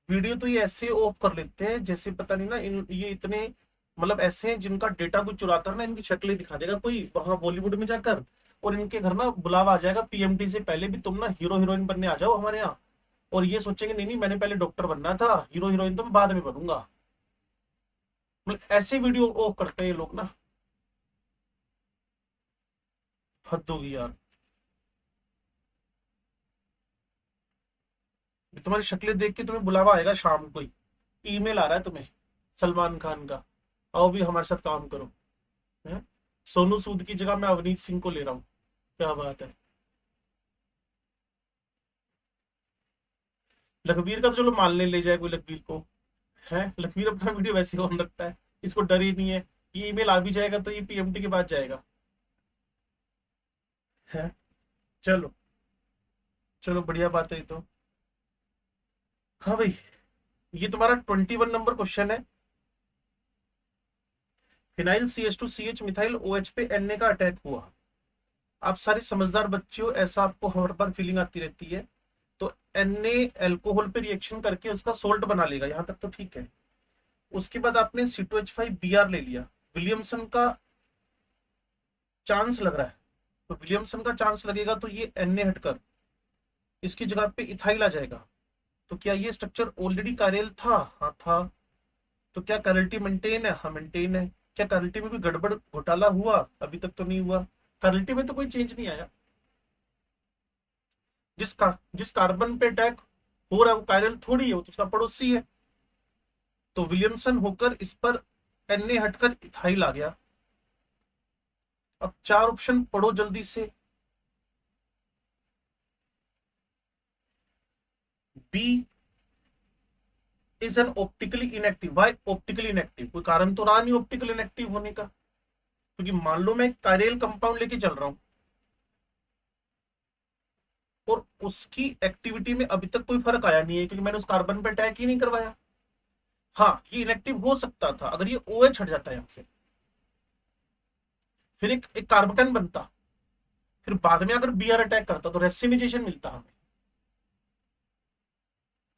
वीडियो तो ये ऐसे ऑफ कर लेते हैं जैसे पता नहीं ना, ये इतने मतलब ऐसे हैं जिनका डेटा कोई चुरा कर ना इनकी शक्लें दिखा देगा कोई वहां बॉलीवुड में जाकर, और इनके घर ना बुलावा आ जाएगा पीएमटी से पहले भी, तुम ना हीरो हीरोइन बनने आ जाओ हमारे यहाँ। और ये सोचेंगे नहीं नहीं मैंने पहले डॉक्टर बनना था, हीरो हीरोइन तो मैं बाद में बनूंगा। मतलब ऐसे वीडियो ऑफ करते हैं ये लोग ना, हद होगी यार। तुम्हारी शक्लें देख के तुम्हें बुलावा आएगा शाम को ही, ईमेल आ रहा है तुम्हें सलमान खान का, आओ भी हमारे साथ काम करो। है? सोनू सूद की जगह मैं अवनीत सिंह को ले रहा हूँ। क्या बात है। लखबीर का तो चलो मानने ले जाए कोई लखबीर को, है लखबीर अपना वीडियो वैसे ऑन रखता है, इसको डर ही नहीं है। ये ईमेल आ भी जाएगा तो ये पीएमटी के बाद जाएगा। है। चलो। चलो बढ़िया बात है ये तो। हाँ भाई, ये तुम्हारा 21 नंबर क्वेश्चन है। फिनाइल CH2CH मिथाइल OH पे Na का अटैक हुआ। आप सारे समझदार बच्चे हो, ऐसा आपको हर बार फीलिंग आती रहती है। तो Na अल्कोहल पे रिएक्शन करके उसका सोल्ट बना लेगा, यहां तक तो ठीक है। उसके बाद आपने C2H5Br ले लिया, विलियमसन का चांस लग रहा है। तो विलियमसन का चांस लगेगा तो ये Na हटकर इसकी जगह पे इथाइल आ जाएगा। तो क्या ये स्ट्रक्चर ऑलरेडी कायरल था? हाँ था। तो क्या कैरलिटी मेंटेन है? हाँ मेंटेन है। क्या कैरलिटी में कोई गड़बड़ घोटाला हुआ? अभी तक तो नहीं हुआ। कैरलिटी में तो कोई चेंज नहीं आया। जिस कार्बन पे अटैक हो रहा है वो कायरल थोड़ी है, वो तो उसका पड़ोसी है। तो विलियमसन होकर इस पर Na हटकर इथाइल आ गया। अब चार ऑप्शन पढ़ो जल्दी से। B is an optically inactive. Why optically inactive? कोई कारण तो रहा नहीं ऑप्टिकली इनएक्टिव होने का, क्योंकि मान लो मैं कायरल कंपाउंड लेके चल रहा हूं और उसकी एक्टिविटी में अभी तक कोई फर्क आया नहीं है, क्योंकि मैंने उस कार्बन पे अटैक ही नहीं करवाया। हाँ ये इनएक्टिव हो सकता था अगर ये OH हट जाता है यहां से, फिर एक कार्बोकेन बनता, फिर बाद में अगर Br अटैक करता तो रेसिमिजेशन मिलता हमें,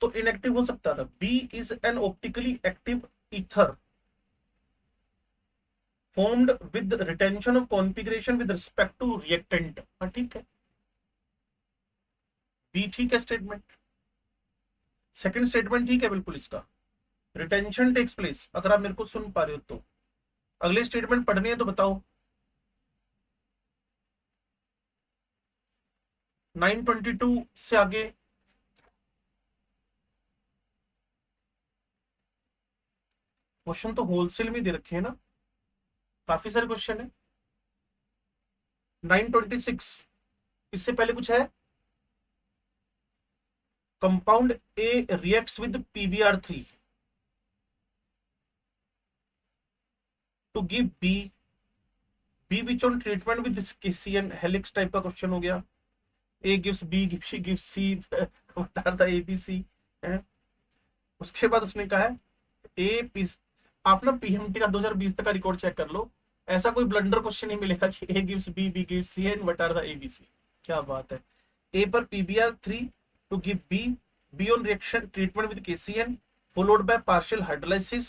तो इनएक्टिव हो सकता था। B is an optically active ether formed with retention of configuration with respect to reactant। हाँ ठीक है, बी ठीक है स्टेटमेंट। सेकंड स्टेटमेंट ठीक है बिल्कुल इसका, रिटेंशन टेक्स प्लेस। अगर आप मेरे को सुन पा रहे हो तो अगले स्टेटमेंट पढ़नी है तो बताओ। 922 से आगे क्वेश्चन तो होलसेल में दे रखे हैं ना, काफी सारे क्वेश्चन है। 926 इससे पहले कुछ है? Compound A reacts with PBr3 to give B which on treatment with KCN। Helix type का क्वेश्चन हो गया। A gives B, B gives C, what are the ABC है? उसके बाद उसने कहा है ए पी। आप ना पीएमटी का 2020 तक का रिकॉर्ड चेक कर लो, ऐसा कोई ब्लंडर क्वेश्चन नहीं मिलेगा कि A gives B, B gives C and what are the ABC। क्या बात है। ए पर PBr3 to give B on reaction treatment with KCN followed by partial hydrolysis.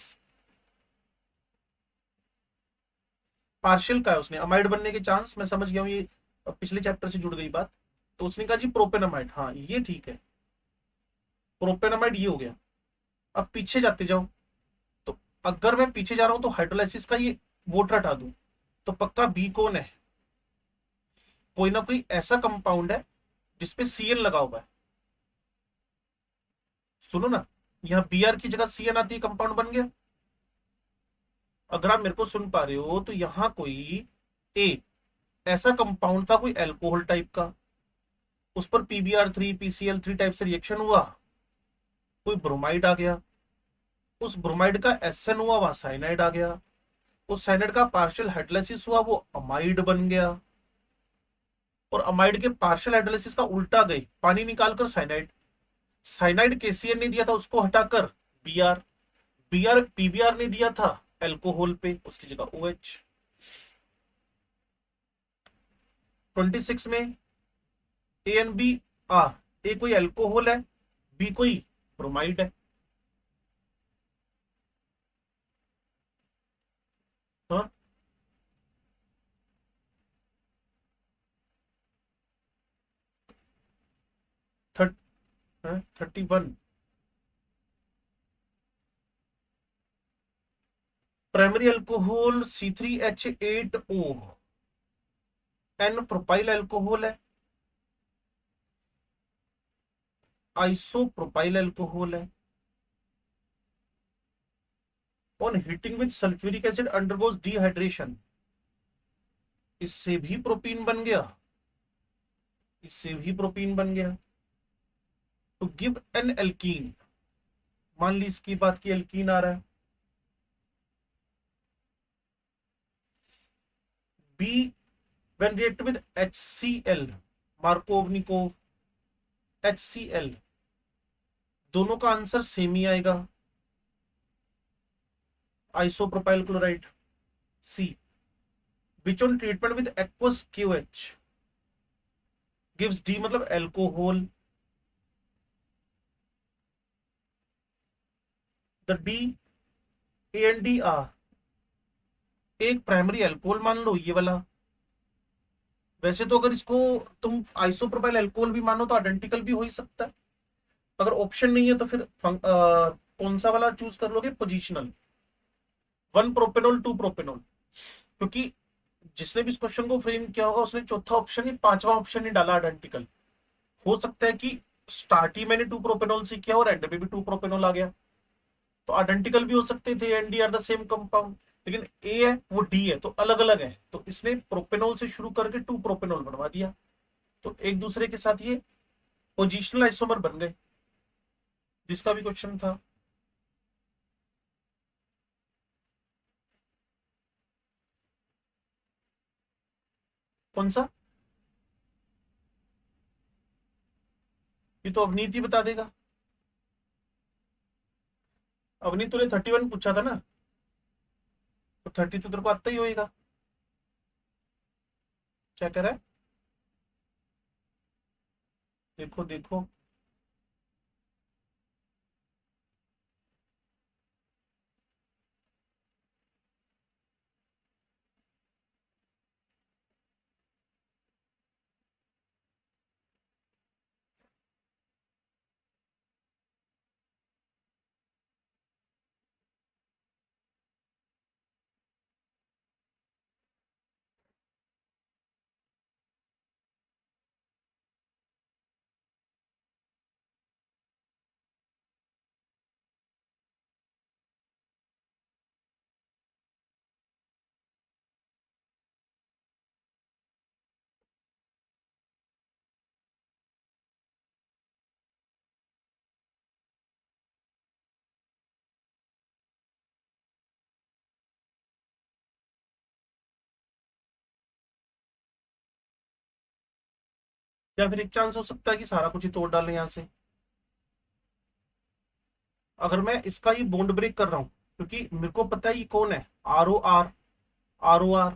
Partial का है उसने, अमाइड बनने के चांस, मैं समझ गया हूँ ये पिछले चैप्टर से जुड़ गई बात। तो उसने कहा जी प्रोपेनामाइड, हाँ ये ठीक है, प्रोपेनामाइड ये हो गया। अब पीछे जाते जाओ, तो अगर मैं पीछे जा रहा हूं तो हाइड्रोलाइसिस का ये वोटर हटा दूं तो पक्का बी कौन है? कोई ना कोई ऐसा कंपाउंड है जिसपे CN लगा हुआ है। सुनो ना, यहां Br की जगह CN आती है, कंपाउंड बन गया। अगर आप मेरे को सुन पा रहे हो तो यहां कोई ए ऐसा कंपाउंड था कोई एल्कोहल टाइप का, उस पर PBr3 PCl3 टाइप से रिएक्शन हुआ, कोई ब्रोमाइड आ गया, उस ब्रोमाइड का SN हुआ, वहां साइनाइड आ गया, उस साइनाइड का पार्शियल हाइड्रोलाइसिस हुआ, वो अमाइड बन गया, और अमाइड के पार्शियल हाइड्रोलाइसिस का उल्टा गई, पानी निकालकर साइनाइड। साइनाइड केसीएन ने दिया था, उसको हटाकर बीआर, बीआर पीबीआर ने दिया था एल्कोहल पे, उसकी जगह ओएच। 26 में A and B are, A कोई एल्कोहल है, बी कोई ब्रोमाइड है। हाँ, 31 primary alcohol C3H8O, n propyl alcohol है, आइसोप्रोपाइल अल्कोहल है। On heating with sulphuric acid undergoes dehydration, इससे भी प्रोपीन बन गया, इससे भी प्रोपीन बन गया। तो गिव एन एल्कीन, मान ली इसकी बात की एल्कीन आ रहा है। B when react with HCl, Markovnikov, HCl, दोनों का आंसर सेम ही आएगा, isopropyl chloride. C which on treatment with aqueous QH gives D, मतलब एल्कोहल। द डी ANDR एक प्राइमरी अल्कोहल मान लो, ये वाला। वैसे तो अगर इसको तुम आइसोप्रोपाइल अल्कोहल भी मानो तो आइडेंटिकल भी हो ही सकता है। अगर ऑप्शन नहीं है तो फिर कौन सा वाला चूज कर लोगे, पोजिशनल, 1 प्रोपेनॉल 2 प्रोपेनॉल। क्योंकि जिसने भी इस क्वेश्चन को फ्रेम किया होगा उसने चौथा ऑप्शन ही, पांचवा ऑप्शन ही डाला आइडेंटिकल। हो सकता है कि स्टार्ट ही मैंने 2 प्रोपेनॉल से किया और एंड में भी 2 प्रोपेनॉल आ गया, तो आइडेंटिकल भी हो सकते थे, and D are the same compound. लेकिन ए है वो डी है, तो अलग अलग है, तो इसने प्रोपेनॉल से शुरू करके 2 प्रोपेनॉल बनवा दिया, तो एक दूसरे के साथ ये पोजिशनल आइसोमर बन गए, जिसका भी क्वेश्चन था। कौन सा? ये तो अवनीत जी बता देगा। अवनीत, तूने 31 पूछा था ना, तो 30 तो तेरे को आता ही होएगा। क्या कह रहा है? देखो देखो, या फिर एक चांस हो सकता है कि सारा कुछ ही तोड़ डालें यहां से। अगर मैं इसका ही बॉन्ड ब्रेक कर रहा हूं, क्योंकि मेरे को पता है ये कौन है, ROR, ROR,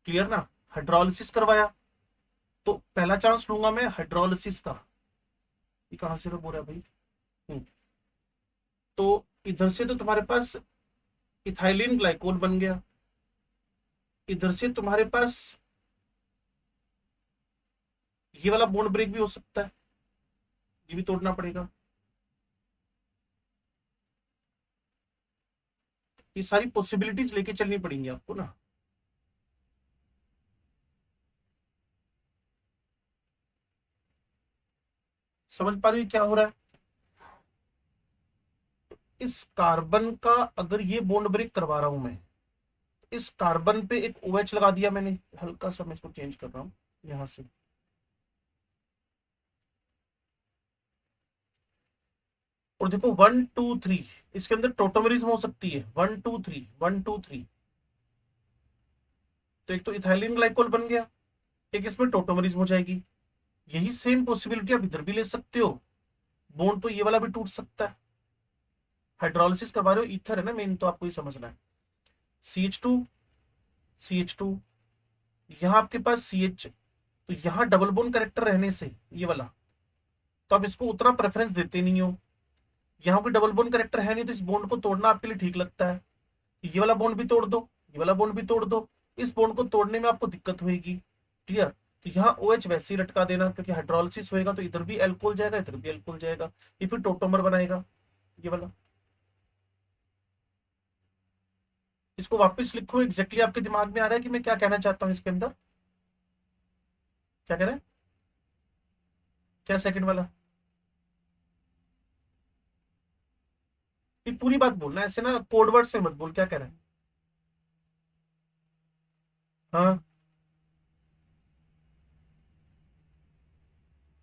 क्लियर ना, हाइड्रोलिसिस करवाया, तो पहला चांस लूंगा मैं हाइड्रोलिसिस का। ये कहां से बोल रहा है भाई? हम्म, तो इधर से तो तुम्हारे पास इथाइलिन ग्लाइकोल बन गया, इधर से तुम्हारे पास ये वाला बॉन्ड ब्रेक भी हो सकता है, ये भी तोड़ना पड़ेगा। ये सारी पॉसिबिलिटीज लेके चलनी पड़ेंगी आपको ना। समझ पा रही हो क्या हो रहा है? इस कार्बन का अगर ये बॉन्ड ब्रेक करवा रहा हूं मैं, इस कार्बन पे एक OH लगा दिया मैंने, हल्का सा मैं इसको चेंज कर रहा हूं यहां से, और देखो 1 2 3, इसके अंदर टोटोमेरिज्म हो सकती है, 1 2 3 1 2 3। तो एक तो इथाइलिन ग्लाइकोल बन गया, एक इसमें टोटोमेरिज्म हो जाएगी। यही सेम पॉसिबिलिटी आप इधर भी ले सकते हो, बॉन्ड तो ये वाला भी टूट सकता है। हाइड्रोलिसिस करवा रहे हो, ईथर है ना मेन, तो आपको ये समझना है। CH2 CH2, यहाँ आपके पास CH, तो यहाँ डबल बॉन्ड करेक्टर रहने से ये वाला, तो आप इसको उतना प्रेफरेंस देते नहीं हो। यहाँ कोई डबल बॉन्ड करेक्टर है नहीं, तो इस बॉन्ड को तोड़ना आपके लिए ठीक लगता है। ये वाला बॉन्ड भी तोड़ दो, ये वाला बॉन्ड भी तोड़ दो, इस बॉन्ड को तोड़ने में आपको दिक्कत होगी। क्लियर? तो यहाँ OH वैसे ही लटका देना, क्योंकि हाइड्रोलिसिस होएगा तो इधर भी एल्कोहल जाएगा, इधर भी एल्कोहल जाएगा, ये फिर टोटोमर बनाएगा ये वाला। इसको वापस लिखो, एग्जैक्टली आपके दिमाग में आ रहा है कि मैं क्या कहना चाहता हूँ इसके अंदर? क्या कह रहे हैं? क्या सेकंड वाला? ये पूरी बात बोलना, ऐसे ना कोड वर्ड से मत बोल, क्या कह रहे हैं? हाँ,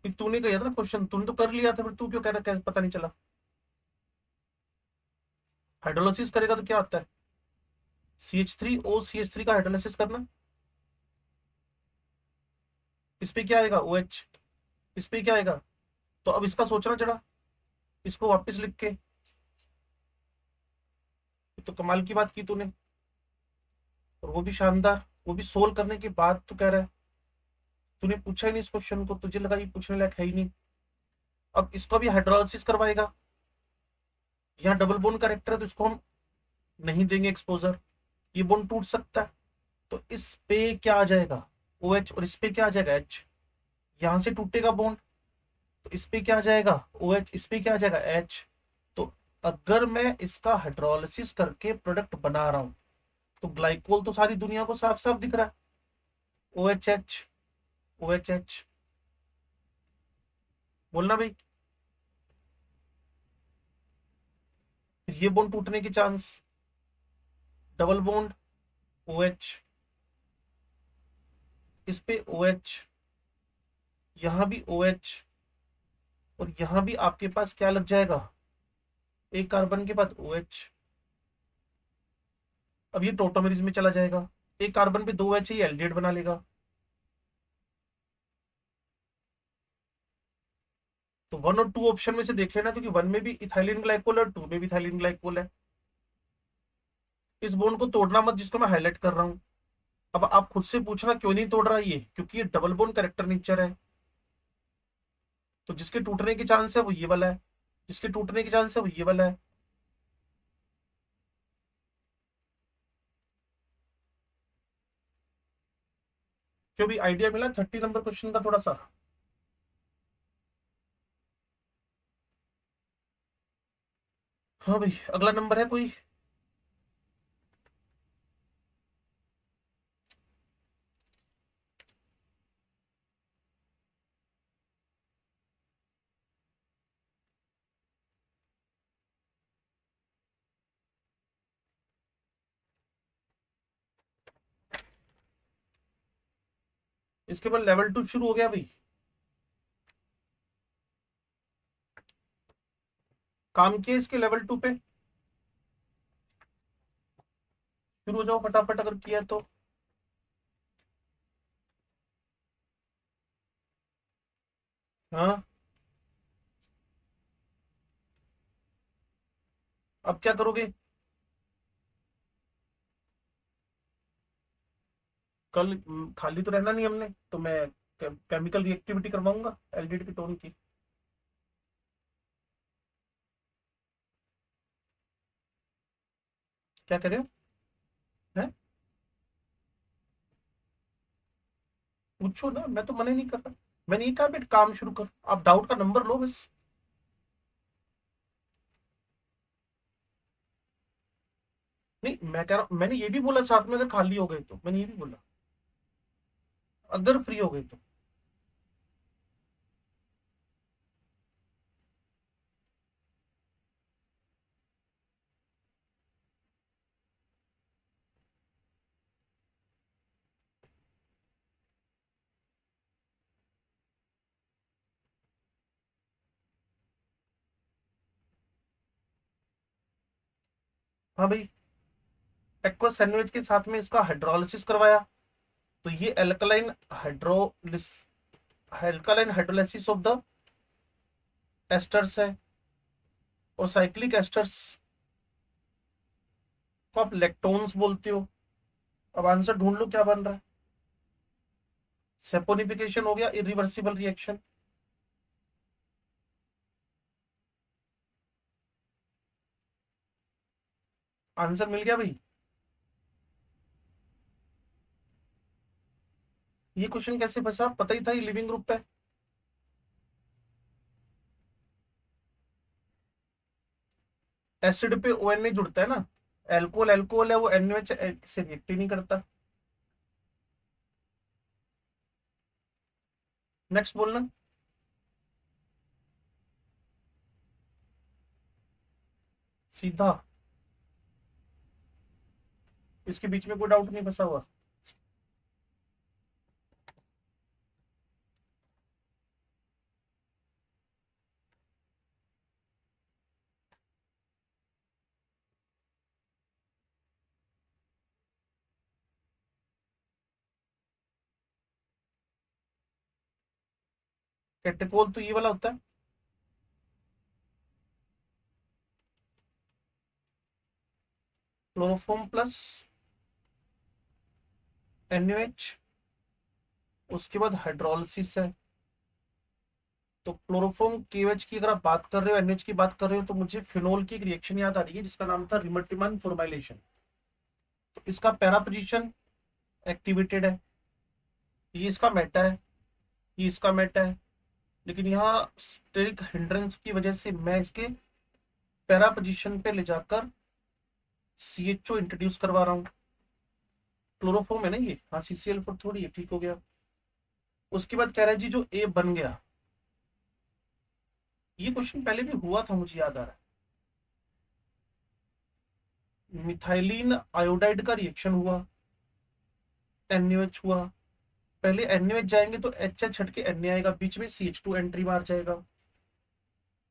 फिर तूने किया था ना क्वेश्चन, तूने तो कर लिया था, फिर तू क्यों कह रहा, कैसे पता नहीं चला? हाइड्रोलिसिस करेगा तो क्या होता है? CH3O CH3 का हाइड्रोलिसिस करना, इस पे क्या आएगा? OH, इस पे क्या आएगा? तो अब इसका सोचना चढ़ा, इसको वापस लिख के। तो कमाल की बात की तूने, और वो भी शानदार, वो भी सोल्व करने के बाद तू कह रहा है। तूने पूछा ही नहीं इस क्वेश्चन को, तुझे लगा ये पूछने लायक है ही नहीं। अब इसको भी हाइड्रोलिसिस करवाएगा, यहाँ डबल बोन करेक्टर है तो इसको हम नहीं देंगे एक्सपोजर, ये बोन टूट सकता है। तो इस पे क्या आ जाएगा? OH, और इस पे क्या आ जाएगा? H। यहां से टूटेगा बॉन्ड, तो इस पे क्या आ जाएगा? OH, इस पे क्या आ जाएगा? H। तो अगर मैं इसका हाइड्रोलिसिस करके प्रोडक्ट बना रहा हूं, तो ग्लाइकोल तो सारी दुनिया को साफ साफ दिख रहा है, OHH OHH। बोलना भाई, फिर ये बॉन्ड टूटने की चांस, डबल बॉन्ड OH, इस पे OH, यहां भी OH, और यहां भी आपके पास क्या लग जाएगा? एक कार्बन के बाद OH। अब ये टोटोमेरिज में चला जाएगा, एक कार्बन पे 2 H ये एल्डिहाइड बना लेगा। तो 1 और 2 ऑप्शन में से देख लेना, क्योंकि 1 में भी इथाइलिन ग्लाइकोल है और 2 में भी इथाइलिन ग्लाइकोल है। इस बॉन्ड को तोड़ना मत जिसको मैं हाईलाइट कर रहा हूं। अब आप खुद से पूछना क्यों नहीं तोड़ रहा ये, क्योंकि ये डबल बॉन्ड करेक्टर नेचर है। तो जिसके टूटने की चांस है वो ये वाला है, जिसके टूटने की चांस है वो ये वाला है। जो भी आइडिया मिला 30 नंबर क्वेश्चन का थोड़ा सा। हाँ भाई, अगला नंबर है कोई? इसके बाद लेवल 2 शुरू हो गया भाई। काम किया इसके लेवल 2 पे, शुरू हो जाओ फटाफट अगर किया तो। हाँ, अब क्या करोगे? कल खाली तो रहना नहीं हमने, तो मैं केमिकल रिएक्टिविटी करवाऊंगा एल्डिहाइड कीटोन की। क्या कह रहे हो? हैं? पूछो ना, मैं तो मना ही नहीं कर रहा। मैंने ये कहा बेट काम शुरू कर, आप डाउट का नंबर लो बस। नहीं, मैं कह रहा हूं, मैंने ये भी बोला साथ में अगर खाली हो गए तो, मैंने ये भी बोला अगर फ्री हो गए तो। हाँ भाई, एक्वस सैंडविच के साथ में इसका हाइड्रोलिसिस करवाया, तो ये alkaline hydrolysis, alkaline hydrolysis of the asters है, और साइक्लिक एस्टर्स को आप लेक्टोन्स बोलते हो। अब आंसर ढूंढ लो क्या बन रहा है। सेपोनिफिकेशन हो गया, इरिवर्सिबल रिएक्शन। आंसर मिल गया भाई। ये क्वेश्चन कैसे फंसा, पता ही था ये लिविंग ग्रुप पे। एसिड पे ON नहीं जुड़ता है ना, एल्कोहल एल्कोहल है, वो NH से रिएक्ट ही नहीं करता। नेक्स्ट बोलना। सीधा, इसके बीच में कोई डाउट नहीं फंसा हुआ। कैटेकोल तो ये वाला होता है। क्लोरोफॉर्म प्लस NaOH, उसके बाद हाइड्रोलिसिस है। तो क्लोरोफॉर्म KOH की अगर आप बात कर रहे हो, NH की बात कर रहे हो, तो मुझे फिनोल की एक रिएक्शन याद आ रही है जिसका नाम था रिमर्टिमन फॉर्माइलेशन। तो इसका पैरा पोजीशन एक्टिवेटेड है, ये इसका मेटा है, ये इसका मेटा है, लेकिन यहाँ स्टेरिक हिंड्रेंस की वजह से मैं इसके पैरा पोजीशन पे ले जाकर CHO इंट्रोड्यूस करवा रहा हूँ। क्लोरोफॉर्म है ना ये, हाँ CCl4 थोड़ी है, ठीक हो गया। उसके बाद कह रहा है जी जो A बन गया, ये क्वेश्चन पहले भी हुआ था मुझे याद आ रहा है। मिथाइलिन आयोडाइड का रिएक्शन हुआ, NaOH हुआ। पहले NaOH जाएंगे तो HH हट के Na आएगा, बीच में CH2 एंट्री मार जाएगा।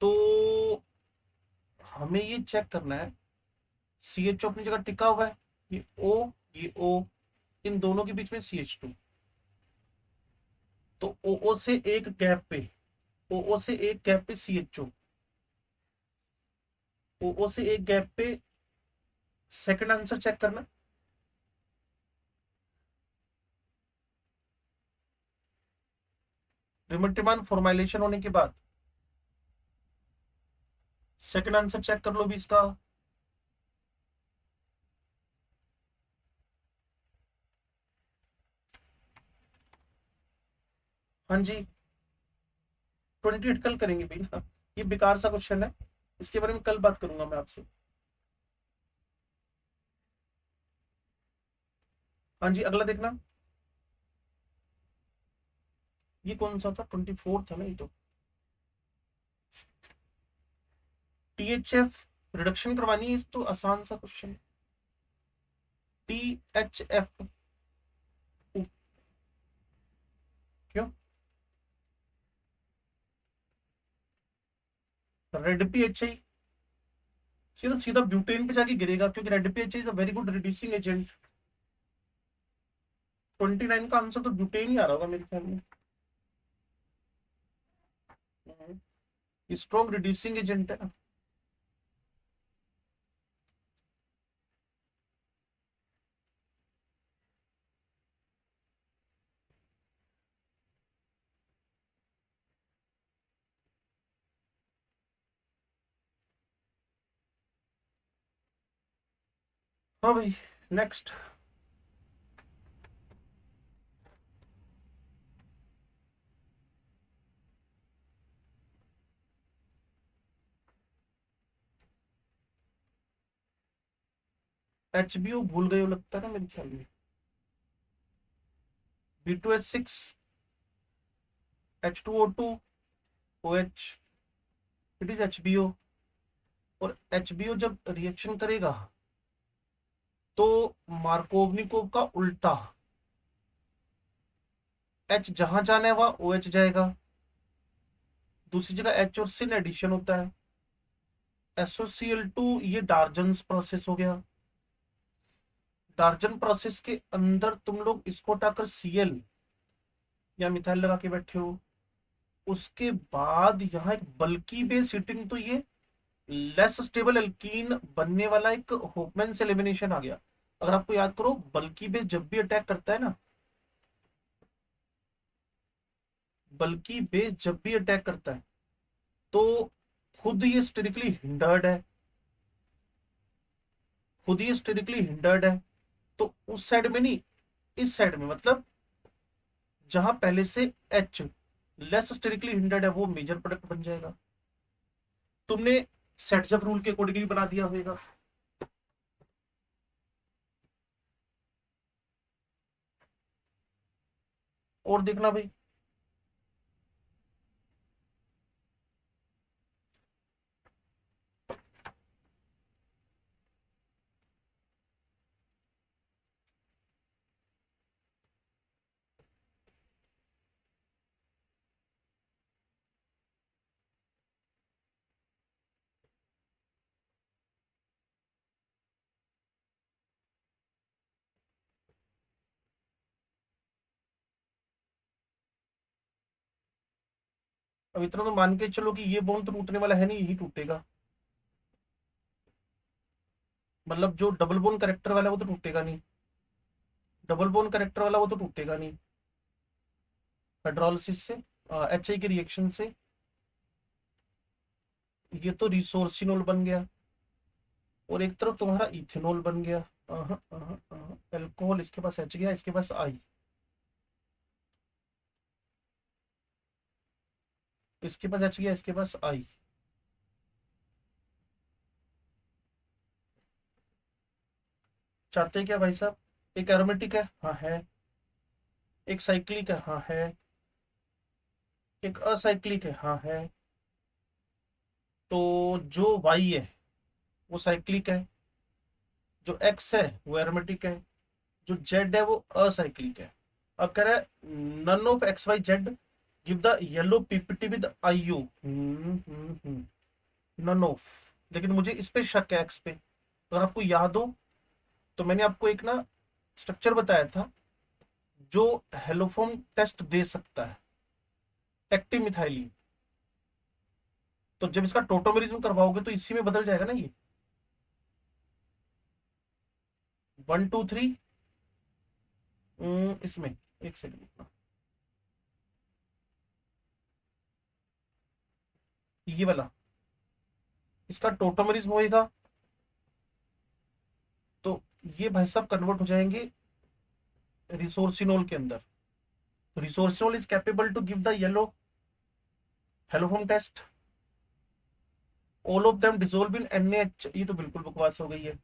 तो हमें ये चेक करना है, CHO अपनी जगह टिका हुआ है, ये O, ये O, इन दोनों के बीच में CH2। तो OO से एक गैप पे, OO से एक गैप पे CHO, OO से एक गैप पे। सेकंड आंसर चेक करना। रिमर्टिमान फॉर्माइलेशन होने के बाद सेकंड आंसर चेक कर लो भी इसका। हाँ जी, 28 कल करेंगे भाई ना, ये बेकार सा क्वेश्चन है, इसके बारे में कल बात करूंगा मैं आपसे। हाँ जी, अगला देखना। ये कौन सा था, 24 था ना ये तो। THF रिडक्शन करवानी है, इस तो आसान सा क्वेश्चन। THF क्यों, रेड PHI सीधा सीधा ब्यूटेन पे जाके गिरेगा, क्योंकि red PHI is a very good reducing agent. 29 का आंसर तो ब्यूटेन ही आ रहा होगा मेरे ख्याल में। स्ट्रॉन्ग रिड्यूसिंग एजेंट है। हाँ भाई, नेक्स्ट। HBO भूल गए हो लगता है ना मेरे ख्याल में। B2H6, H2O2, OH, it is HBO। और HBO जब रिएक्शन करेगा तो मार्कोवनिकोव का उल्टा, H जहां जाना है वहां OH जाएगा, दूसरी जगह H और सिन एडिशन होता है। SOCl2, ये डार्जन्स प्रोसेस हो गया। डार्जन प्रोसेस के अंदर तुम लोग इसको हटाकर Cl या मिथाइल लगा के बैठे हो। उसके बाद यहाँ एक बल्की बेस हिटिंग, तो ये लेस स्टेबल एल्कीन बनने वाला एक होपमैन से एलिमिनेशन आ गया। अगर आपको याद करो, बल्की बेस जब भी अटैक करता है ना, बल्की बेस जब भी अटैक करता है तो खुद ये स्टेरिकली हिंडर्ड है, खुद ही स्टेरिकली हिंडर्ड है। तो उस साइड में नहीं, इस साइड में, मतलब जहां पहले से एच लेस स्टेरिकली हिंडर्ड है वो मेजर प्रोडक्ट बन जाएगा। तुमने सेटजफ रूल के अकॉर्डिंगली बना दिया होगा। और देखना भाई, अब इतना तो मान के चलो कि ये बॉन्ड तो टूटने वाला है नहीं, यही टूटेगा। मतलब जो डबल बोन करेक्टर वाला है वो तो टूटेगा नहीं, डबल बोन करेक्टर वाला वो तो टूटेगा नहीं हाइड्रोलिसिस से, एच आई के रिएक्शन से। ये तो रिसोर्सिनोल बन गया, और एक तरफ तुम्हारा इथेनॉल बन गया। अल्कोहल, इसके पास एच गया, इसके पास आई, इसके पास एच गया, इसके पास आई। चाहते हैं क्या भाई साहब? एक एरोमेटिक है, हाँ है। एक साइक्लिक है, हाँ है। एक असाइक्लिक है, हाँ है। तो जो वाई है वो साइक्लिक है, जो एक्स है वो एरोमेटिक है, जो जेड है वो असाइक्लिक है। अब कह रहा है none of X Y Z give the yellow PPT with I U. None of, लेकिन मुझे इस पे शक है, एक्स पे। अगर आपको याद हो तो मैंने आपको एक ना स्ट्रक्चर बताया था जो हेलोफोम टेस्ट दे सकता है, एक्टिव मिथाइलिन। तो जब इसका टोटोमेरिज्म करवाओगे तो इसी में बदल जाएगा ना ये। 1 2 3, इसमें एक सेकंड, ये वाला इसका टोटोमेरिज्म होएगा, तो ये भाई साहब कन्वर्ट हो जाएंगे रिसोर्सिनोल के अंदर। Resorcinol is capable to give the yellow haloform test, all of them dissolve in NaH। ये तो बिल्कुल बकवास हो गई है।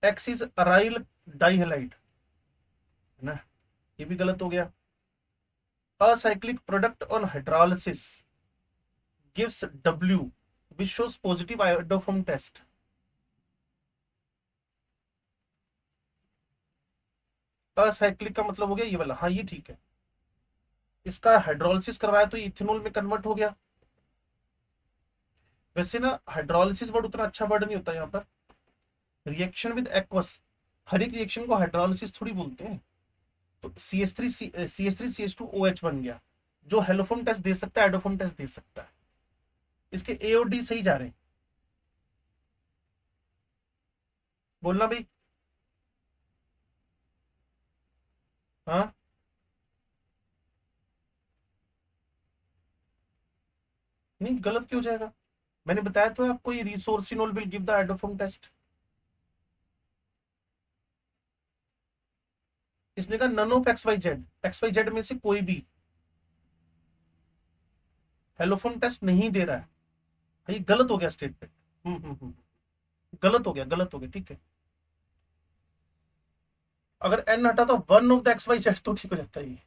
एक्स इज अराइल डाइहेलाइड, है ना, ये भी गलत हो गया। Acyclic product on hydrolysis gives W which shows positive iodoform test. Acyclic का मतलब हो गया ये वाला, हाँ ये ठीक है। इसका हाइड्रोलिसिस करवाया तो इथेनॉल में कन्वर्ट हो गया। वैसे ना हाइड्रोलिसिस वर्ड उतना अच्छा वर्ड नहीं होता यहाँ पर। रिएक्शन विद एक्वस, हर एक रिएक्शन को हाइड्रोलिसिस थोड़ी बोलते हैं। तो CH3CH2OH बन गया, जो हेलोफोम टेस्ट दे सकता है, एडोफोम टेस्ट दे सकता है। इसके ए और डी सही जा रहे हैं, बोलना भाई। हाँ, नहीं गलत क्यों हो जाएगा? मैंने बताया तो आपको, ये resorcinol will give the iodoform test. इसने कहा नन ऑफ XYZ, XYZ में से कोई भी हेलोफोन टेस्ट नहीं दे रहा है। ये गलत हो गया स्टेटमेंट। गलत हो गया, गलत हो गया, ठीक है। अगर एन हटा तो वन ऑफ द XYZ तो ठीक हो जाता है ये।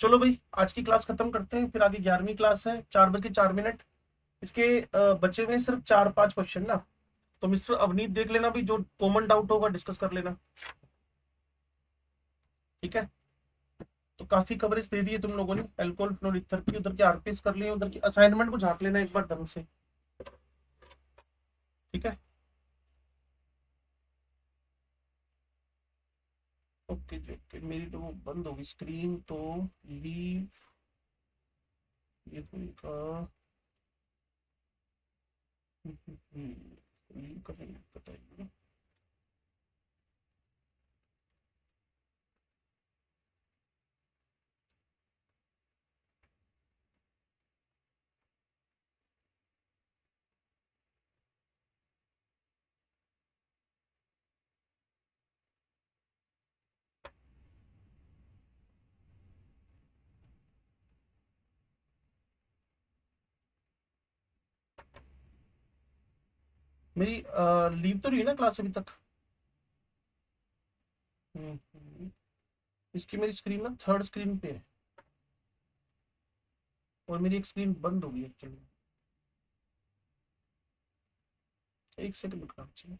चलो भाई, आज की क्लास खत्म करते हैं, फिर आगे 11वीं क्लास है, 4 बज के 4 मिनट। इसके बचे हुए सिर्फ 4 5 क्वेश्चन ना। तो मिस्टर अवनीत देख लेना भी, जो कॉमन डाउट होगा डिस्कस कर लेना, ठीक है। तो काफी कवरेज दे दी है तुम लोगों ने एल्कोहल फिनोल ईथर की, उधर की आरपीएस कर लिए, उधर की असाइनमेंट को झांक लेना एक बार ढंग से, ठीक है। ओके जी ओके, मेरी तो वो बंद होगी स्क्रीन, तो लीव ये होगा। लीव का नहीं बताइए। मेरी लीव तो नहीं है ना क्लास अभी तक। इसकी मेरी स्क्रीन ना थर्ड स्क्रीन पे है, और मेरी एक स्क्रीन बंद होगी एक्चुअली। एक सेकंड काम चाहिए।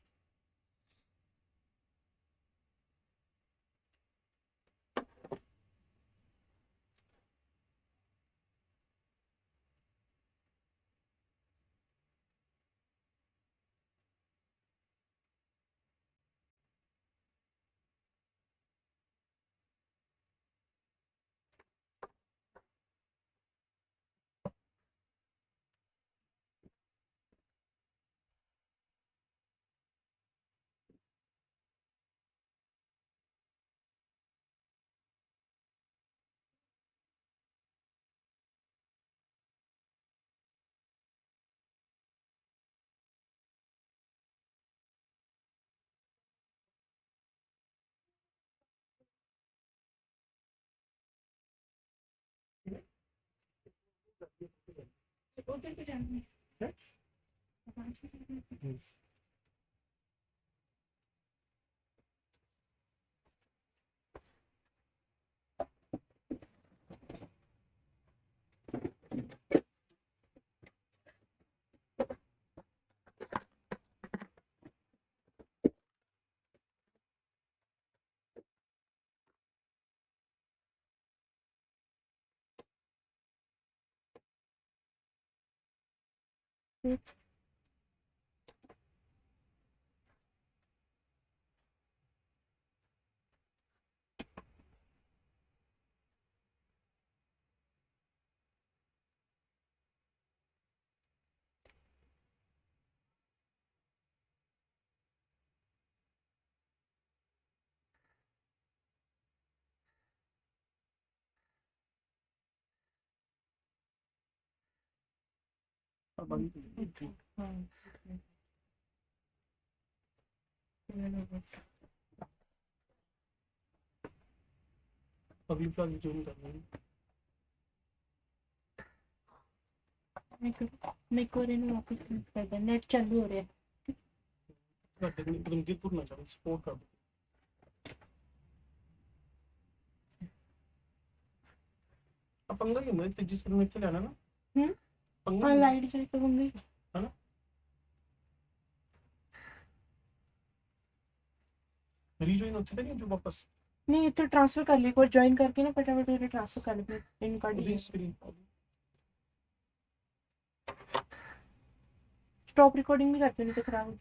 अभी का जूम कर रही हूँ। मेरे को वापस कनेक्ट कर दे, नेट चालू हो रहा है। रंगीतपुर ना जाओ, सपोर्ट कर दो। अब पंगा क्यों है, तेजी स्क्रीन में चले आना ना। पंगा हाँ क्यों है? लाइट जाए तो होंगे। है ना। रीजॉइन होते थे नहीं जो वापस। नहीं ये तो ट्रांसफर कर ली, एक बार ज्वाइन करके ना फटाफट मेरे ट्रांसफर कर ली इन कार्ड उधर स्क्रीन स्टॉप रिकॉर्डिंग भी करते नहीं तो खराब हो